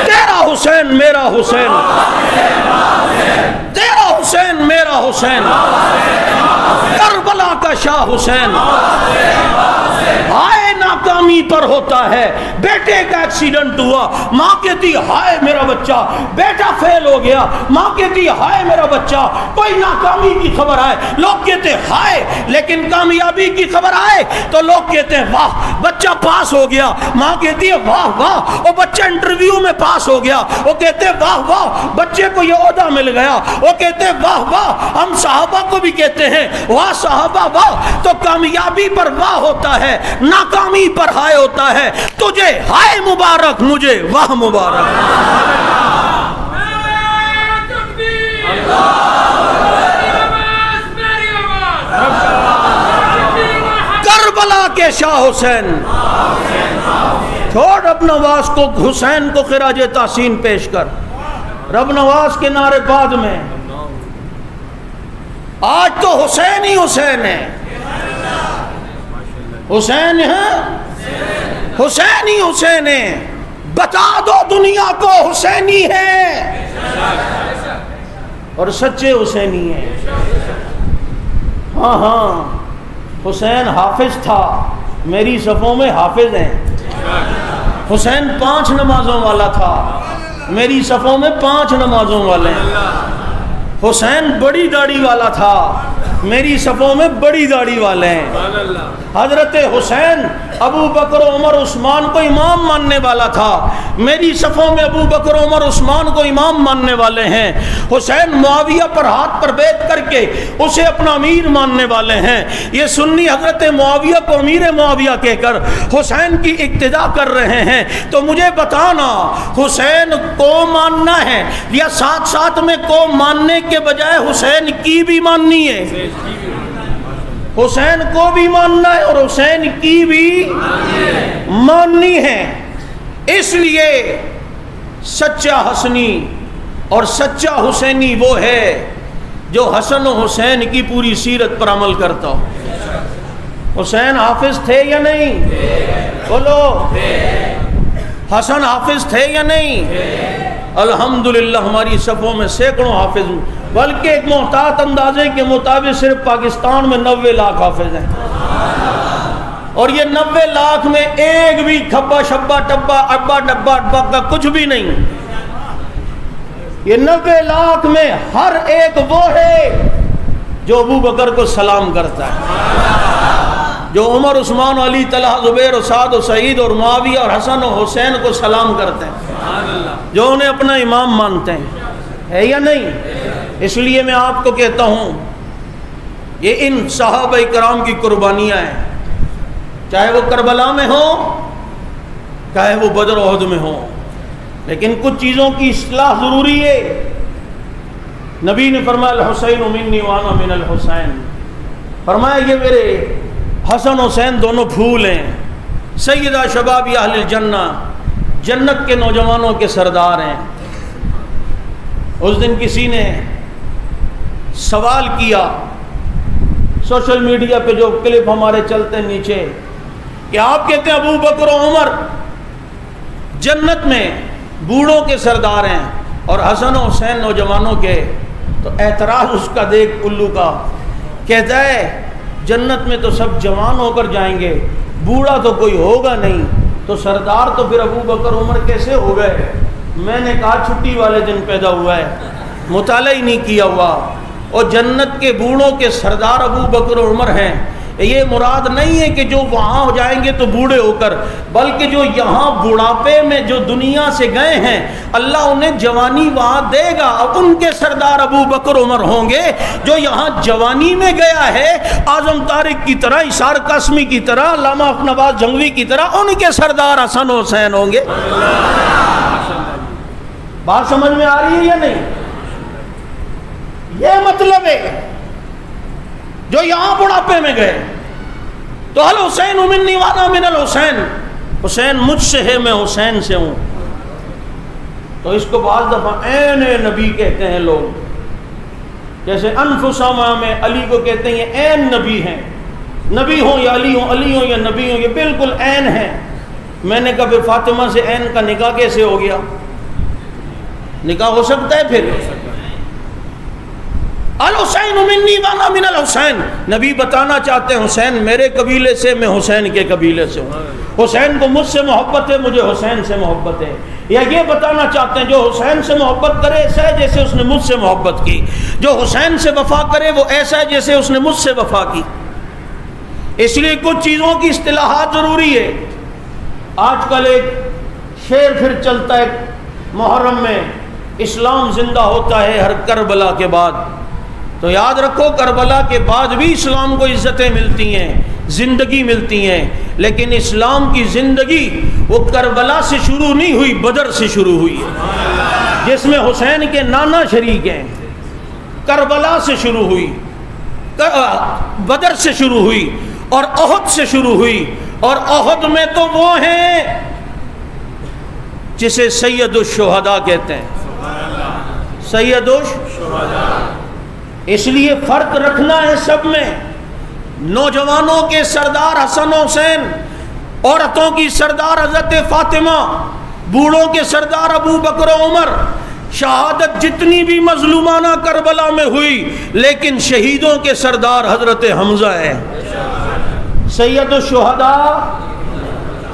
S1: تیرا حسین میرا حسین، تیرا حسین میرا حسین، کربلا کا شاہ حسین۔ ہائے ناکامی پر ہوتا ہے، بیٹے کا ایکسیڈنٹ ہوا، ماں کہتی ہائے میرا بچہ، بیٹا فیل ہو گیا، ماں کہتی ہائے میرا بچہ، کوئی ناکامی کی خبر آئے لوگ کہتے ہائے، لیکن کامیابی کی خبر آئے تو لوگ کہتے ہیں واہ بچہ پاس ہو گیا، ماں کہتی ہے واہ واہ وہ بچہ انٹرویو میں پاس ہو گیا، وہ کہتے ہیں واہ واہ بچے کو یہ عہدہ مل گیا، وہ کہتے ہیں واہ واہ۔ ہم صحابہ کو بھی کہتے ہیں واہ صحابہ واہ۔ تو کامیابی پر واہ ہوتا ہے، ناکامی پر ہائے ہوتا ہے۔ تجھے ہائے مبارک، مجھے واہ مبارک۔ کربلا کے شاہ حسین، چھوڑ رب نواز کو، حسین کو خراج تحسین پیش کر۔ رب نواز کے نعرے بعد میں آج تو حسین ہی حسین ہے، حسین ہے، حسین ہی حسین ہے، بتا دو دنیا کو حسینی ہے اور سچے حسینی ہیں۔ ہاں ہاں حسین حافظ تھا، میری صفوں میں حافظ ہیں۔ حسین 5 نمازوں والا تھا، میری صفوں میں 5 نمازوں والے ہیں۔ حسین بڑی داڑھی والا تھا، میری صفوں میں بڑی داڑھی والے ہیں۔ حضرت حسین ابو بکر عمر عثمان کو امام ماننے والا تھا، میری صفوں میں ابو بکر عمر عثمان کو امام ماننے والے ہیں۔ حسین معاویہ پر ہاتھ پر بیعت کر کے اسے اپنا امیر ماننے والے ہیں۔ یہ سنی حضرت معاویہ کو امیر معاویہ کہہ کر حسین کی اقتدا کر رہے ہیں۔ تو مجھے بتانا حسین کو ماننا ہے یا ساتھ ساتھ میں کو ماننے کے بجائے حسین کی بھی ماننی ہے؟ حسین کو بھی ماننا ہے اور حسین کی بھی ماننی ہے۔ اس لیے سچا حسنی اور سچا حسینی وہ ہے جو حسن و حسین کی پوری سیرت پر عمل کرتا ہو۔ حسین حافظ تھے یا نہیں؟ بولو، حسن حافظ تھے یا نہیں؟ الحمدللہ ہماری صفوں میں سینکڑوں حافظ، بلکہ ایک محتاط اندازے کے مطابق صرف پاکستان میں 90 لاکھ حافظ ہیں، اور یہ 90 لاکھ میں ایک بھی کھبا شبا ٹبا ابا ڈبا ڈبا کا کچھ بھی نہیں۔ یہ 90 لاکھ میں ہر ایک وہ ہے جو ابو بکر کو سلام کرتا ہے، جو عمر عثمان علی طلحہ زبیر و سعد و سعید اور معاویہ اور حسن و حسین کو سلام کرتے ہیں، جو انہیں اپنا امام مانتے ہیں، ہے یا نہیں؟ اس لیے میں آپ کو کہتا ہوں یہ ان صحابہ کرام کی قربانیاں ہیں، چاہے وہ کربلا میں ہوں چاہے وہ بدر و احد میں ہوں، لیکن کچھ چیزوں کی اصلاح ضروری ہے۔ نبی نے فرمایا الحسین منی وانا من الحسین، فرمایا یہ میرے حسن حسین دونوں پھول ہیں، سیدہ شباب اہل الجنہ، جنت کے نوجوانوں کے سردار ہیں۔ اس دن کسی نے سوال کیا سوشل میڈیا پہ، جو کلپ ہمارے چلتے ہیں نیچے، کہ آپ کہتے ہیں ابو بکر و عمر جنت میں بوڑھوں کے سردار ہیں اور حسن و حسین نوجوانوں کے، تو اعتراض اس کا دیکھ الو کا، کہتا ہے جنت میں تو سب جوان ہو کر جائیں گے، بوڑھا تو کوئی ہوگا نہیں، تو سردار تو پھر ابو بکر عمر کیسے ہو گئے؟ میں نے کہا چھٹی والے دن پیدا ہوا ہے، مطالعہ ہی نہیں کیا ہوا، اور جنت کے بوڑھوں کے سردار ابو بکر عمر ہیں۔ یہ مراد نہیں ہے کہ جو وہاں ہو جائیں گے تو بوڑھے ہو کر، بلکہ جو یہاں بڑھاپے میں جو دنیا سے گئے ہیں اللہ انہیں جوانی وہاں دے گا، اب ان کے سردار ابو بکر عمر ہوں گے۔ جو یہاں جوانی میں گیا ہے اعظم طارق کی طرح، اسار قاسمی کی طرح، علامہ نواز جنگوی کی طرح، ان کے سردار حسن و حسین ہوں گے۔ بات سمجھ میں آ رہی ہے یا نہیں؟ یہ مطلب ہے جو یہاں بڑھاپے میں گئے تو الحسین منی وانا من الحسین، حسین مجھ سے ہے میں حسین سے ہوں۔ تو اس کو بعض دفعہ عین نبی کہتے ہیں لوگ، جیسے انفسامہ میں علی کو کہتے ہیں یہ عین نبی ہیں، نبی ہوں یا علی ہوں، علی ہوں یا نبی ہوں، یہ بالکل عین ہیں۔ میں نے کہا پھر فاطمہ سے عین کا نکاح کیسے ہو گیا؟ نکاح ہو سکتا ہے پھر؟ الحسین منی وانا من الحسین، نبی بتانا چاہتے ہیں حسین میرے قبیلے سے، میں حسین کے قبیلے سے ہوں، حسین کو مجھ سے محبت ہے، مجھے حسین سے محبت ہے۔ یا یہ بتانا چاہتے ہیں جو حسین سے محبت کرے ایسا ہے جیسے اس نے مجھ سے محبت کی، جو حسین سے وفا کرے وہ ایسا ہے جیسے اس نے مجھ سے وفا کی۔ اس لیے کچھ چیزوں کی اصطلاحات ضروری ہے۔ آج کل ایک شعر پھر چلتا ہے محرم میں، اسلام زندہ ہوتا ہے ہر کربلا کے بعد، تو یاد رکھو کربلا کے بعد بھی اسلام کو عزتیں ملتی ہیں، زندگی ملتی ہیں، لیکن اسلام کی زندگی وہ کربلا سے شروع نہیں ہوئی، بدر سے شروع ہوئی ہے، جس میں حسین کے نانا شریک ہیں۔ کربلا سے شروع ہوئی، بدر سے شروع ہوئی، اور احد سے شروع ہوئی، اور احد میں تو وہ ہیں جسے سید الشہداء کہتے ہیں، سید الشہداء۔ اس لیے فرق رکھنا ہے سب میں، نوجوانوں کے سردار حسن حسین، عورتوں کی سردار حضرت فاطمہ، بوڑھوں کے سردار ابو بکر و عمر۔ شہادت جتنی بھی مظلومانہ کربلا میں ہوئی، لیکن شہیدوں کے سردار حضرت حمزہ ہے، سید الشہداء،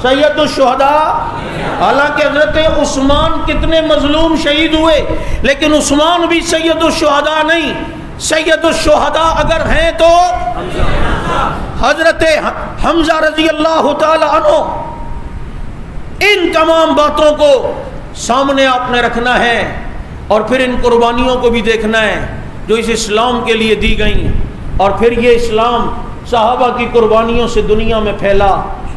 S1: سید الشہداء۔ حالانکہ حضرت عثمان کتنے مظلوم شہید ہوئے، لیکن عثمان بھی سید الشہداء نہیں، سید الشہداء اگر ہیں تو حضرت حمزہ رضی اللہ تعالی عنہ۔ ان تمام باتوں کو سامنے آپ نے رکھنا ہے، اور پھر ان قربانیوں کو بھی دیکھنا ہے جو اس اسلام کے لیے دی گئیں، اور پھر یہ اسلام صحابہ کی قربانیوں سے دنیا میں پھیلا،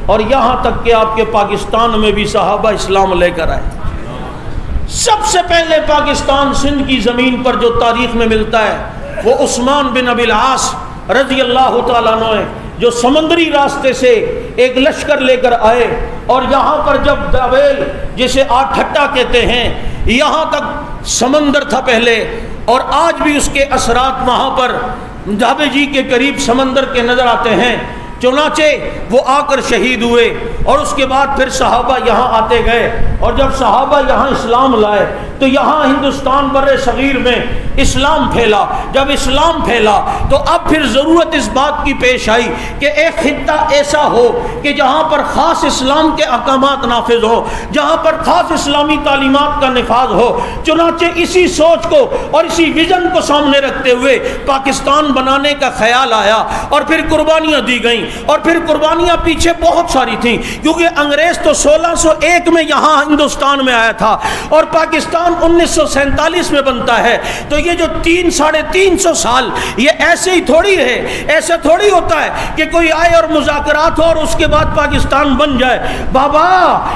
S1: اور یہاں تک کہ آپ کے پاکستان میں بھی صحابہ اسلام لے کر آئے۔ سب سے پہلے پاکستان سندھ کی زمین پر جو تاریخ میں ملتا ہے وہ عثمان بن ابی العاص رضی اللہ تعالیٰ عنہ جو سمندری راستے سے ایک لشکر لے کر آئے، اور یہاں پر جب داویل جسے آٹھٹا کہتے ہیں، یہاں تک سمندر تھا پہلے، اور آج بھی اس کے اثرات وہاں پر دھابے جی کے قریب سمندر کے نظر آتے ہیں۔ چنانچہ وہ آ کر شہید ہوئے، اور اس کے بعد پھر صحابہ یہاں آتے گئے، اور جب صحابہ یہاں اسلام لائے تو یہاں ہندوستان بر صغیر میں اسلام پھیلا۔ جب اسلام پھیلا تو اب پھر ضرورت اس بات کی پیش آئی کہ ایک خطہ ایسا ہو کہ جہاں پر خاص اسلام کے احکامات نافذ ہو، جہاں پر خاص اسلامی تعلیمات کا نفاذ ہو۔ چنانچہ اسی سوچ کو اور اسی ویژن کو سامنے رکھتے ہوئے پاکستان بنانے کا خیال آیا، اور پھر قربانیاں دی گئیں، اور پھر قربانیاں پیچھے بہت ساری تھیں، کیونکہ انگریز تو 1601 میں یہاں ہندوستان میں آیا تھا، اور پاکستان 1947 میں بنتا ہے۔ تو یہ جو 300-350 سال یہ ایسے ہی تھوڑی ہے، ایسا تھوڑی ہوتا ہے کہ کوئی آئے اور مذاکرات ہو اور اس کے بعد پاکستان بن جائے۔ بابا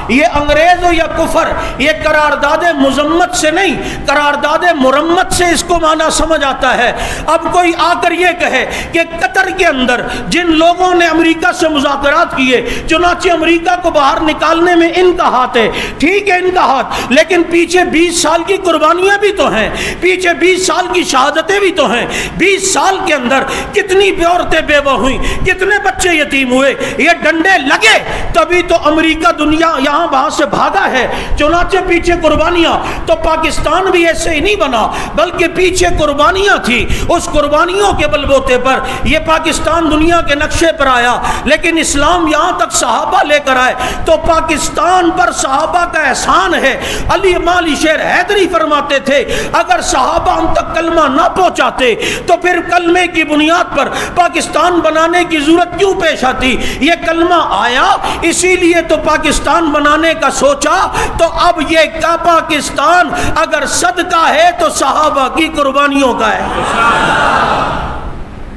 S1: یہ انگریز ہو یا کفر، یہ قرارداد مذمت سے نہیں، قرارداد مرمت سے اس کو معنی سمجھ آتا ہے۔ اب کوئی آ کر یہ کہے کہ قطر کے اندر جن لوگوں نے امریکہ سے مذاکرات کیے، چنانچہ امریکہ کو باہر نکالنے میں ان کا ہاتھ ہے، ٹھیک ہے ان کا ہاتھ، لیکن پیچھے 20 سال کی قربانیاں بھی تو ہیں، پیچھے 20 سال کی شہادتیں بھی تو ہیں۔ 20 سال کے اندر کتنی عورتیں بیوہ ہوئیں، کتنے بچے یتیم ہوئے، یہ ڈنڈے لگے تبھی تو امریکہ دنیا یہاں وہاں سے بھاگا ہے۔ چنانچہ پیچھے قربانیاں، تو پاکستان بھی ایسے ہی نہیں بنا بلکہ پیچھے قربانیاں تھی، اس قربانیوں کے بلبوتے پر یہ پاکستان دنیا کے نقشے پر آیا۔ لیکن اسلام یہاں تک صحابہ لے کر آئے تو پاکستان پر صحابہ کا احسان ہے۔ علی مالی شیر حیدری فرماتے تھے اگر صحابہ ہم تک کلمہ نہ پہنچاتے تو پھر کلمے کی بنیاد پر پاکستان بنانے کی ضرورت کیوں پیش آتی؟ یہ کلمہ آیا اسی لیے تو پاکستان بنانے کا سوچا۔ تو اب یہ کا پاکستان اگر صدقہ ہے تو صحابہ کی قربانیوں کا ہے۔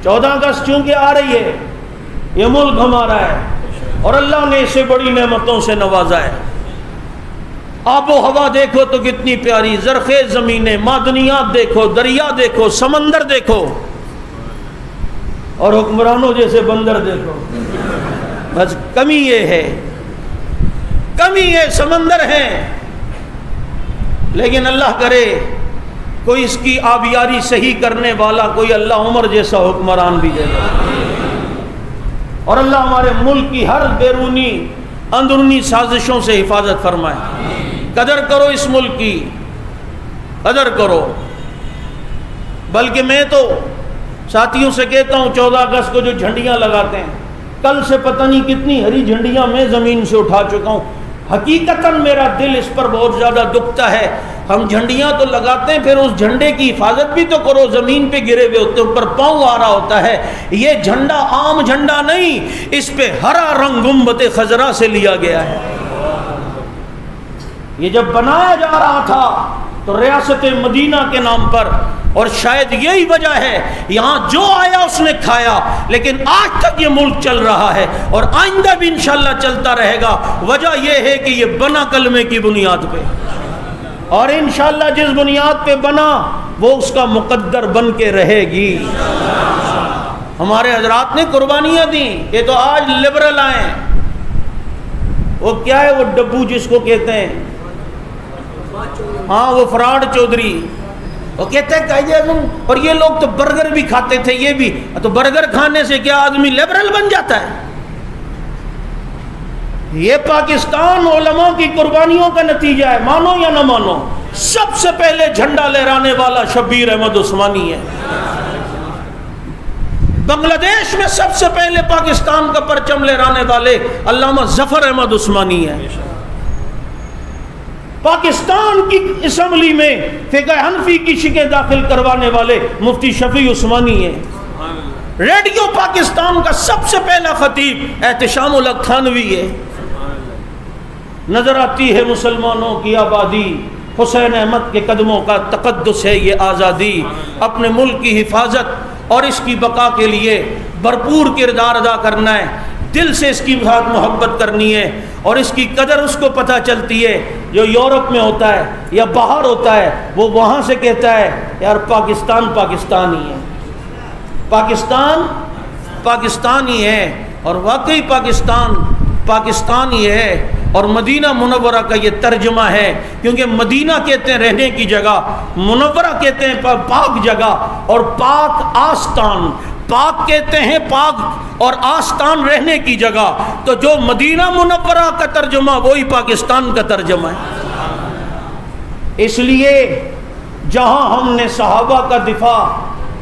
S1: 14 اگست چونکہ آ رہی ہے، یہ ملک ہمارا ہے اور اللہ نے اسے بڑی نعمتوں سے نوازا ہے۔ آب و ہوا دیکھو تو کتنی پیاری، زرخیز زمینیں، معدنیات دیکھو، دریا دیکھو، سمندر دیکھو، اور حکمرانوں جیسے بندر دیکھو۔ بس کمی یہ ہے، کمی یہ سمندر ہے، لیکن اللہ کرے کوئی اس کی آبیاری صحیح کرنے والا کوئی اللہ عمر جیسا حکمران بھی دے گا، اور اللہ ہمارے ملک کی ہر بیرونی اندرونی سازشوں سے حفاظت فرمائے۔ قدر کرو اس ملک کی، قدر کرو۔ بلکہ میں تو ساتھیوں سے کہتا ہوں 14 اگست کو جو جھنڈیاں لگاتے ہیں، کل سے پتہ نہیں کتنی ہری جھنڈیاں میں زمین سے اٹھا چکا ہوں۔ حقیقتاً میرا دل اس پر بہت زیادہ دکھتا ہے۔ ہم جھنڈیاں تو لگاتے ہیں، پھر اس جھنڈے کی حفاظت بھی تو کرو، زمین پہ گرے ہوئے ہوتے ہیں، اوپر پاؤں آ رہا ہوتا ہے۔ یہ جھنڈا عام جھنڈا نہیں، اس پہ ہرا رنگ گنبد خضرا سے لیا گیا ہے۔ یہ جب بنایا جا رہا تھا تو ریاست مدینہ کے نام پر، اور شاید یہی وجہ ہے یہاں جو آیا اس نے کھایا، لیکن آج تک یہ ملک چل رہا ہے اور آئندہ بھی انشاءاللہ چلتا رہے گا۔ وجہ یہ ہے کہ یہ بنا کلمے کی بنیاد پہ، اور انشاءاللہ جس بنیاد پہ بنا وہ اس کا مقدر بن کے رہے گی۔ ہمارے حضرات نے قربانیاں دیں، یہ تو آج لبرل آئے، وہ کیا ہے وہ ڈبو جس کو کہتے ہیں، ہاں وہ فراڈ چودھری، وہ کہتے ہیں قائد اعظم، اور یہ لوگ تو برگر بھی کھاتے تھے، یہ بھی تو برگر کھانے سے کیا آدمی لبرل بن جاتا ہے؟ یہ پاکستان علماء کی قربانیوں کا نتیجہ ہے، مانو یا نہ مانو۔ سب سے پہلے جھنڈا لہرانے والا شبیر احمد عثمانی ہے۔ بنگلہ دیش میں سب سے پہلے پاکستان کا پرچم لہرانے والے علامہ ظفر احمد عثمانی ہے۔ پاکستان کی اسمبلی میں فقہ حنفی کی شکیں داخل کروانے والے مفتی شفیع عثمانی ہیں۔ ریڈیو پاکستان کا سب سے پہلا خطیب احتشام الحق تھانوی ہے۔ نظر آتی ہے مسلمانوں کی آبادی، حسین احمد کے قدموں کا تقدس ہے یہ آزادی۔ اپنے ملک کی حفاظت اور اس کی بقا کے لیے بھرپور کردار ادا کرنا ہے، دل سے اس کی ساتھ محبت کرنی ہے، اور اس کی قدر اس کو پتہ چلتی ہے جو یورپ میں ہوتا ہے یا باہر ہوتا ہے، وہ وہاں سے کہتا ہے یار پاکستان پاکستان ہی ہے۔ پاکستان پاکستان ہی ہے، اور واقعی پاکستان ہی ہے، اور مدینہ منورہ کا یہ ترجمہ ہے، کیونکہ مدینہ کہتے ہیں رہنے کی جگہ، منورہ کہتے ہیں پاک جگہ، اور پاک آستان، پاک کہتے ہیں پاک اور آستان رہنے کی جگہ، تو جو مدینہ منورہ کا ترجمہ وہی پاکستان کا ترجمہ ہے۔ اس لیے جہاں ہم نے صحابہ کا دفاع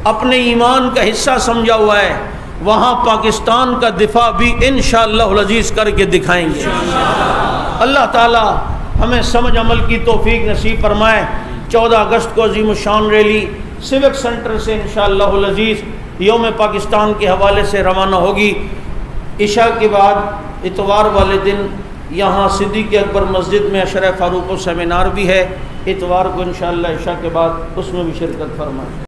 S1: اپنے ایمان کا حصہ سمجھا ہوا ہے، وہاں پاکستان کا دفاع بھی انشاءاللہ العزیز کر کے دکھائیں گے۔ اللہ تعالی ہمیں سمجھ عمل کی توفیق نصیب فرمائے۔ 14 اگست کو عظیم الشان ریلی سیوک سینٹر سے انشاءاللہ العزیز یوم پاکستان کے حوالے سے روانہ ہوگی۔ عشاء کے بعد اتوار والے دن یہاں صدیق اکبر مسجد میں عشرہ فاروق و سیمینار بھی ہے، اتوار کو انشاءاللہ عشاء کے بعد اس میں بھی شرکت فرمائیں۔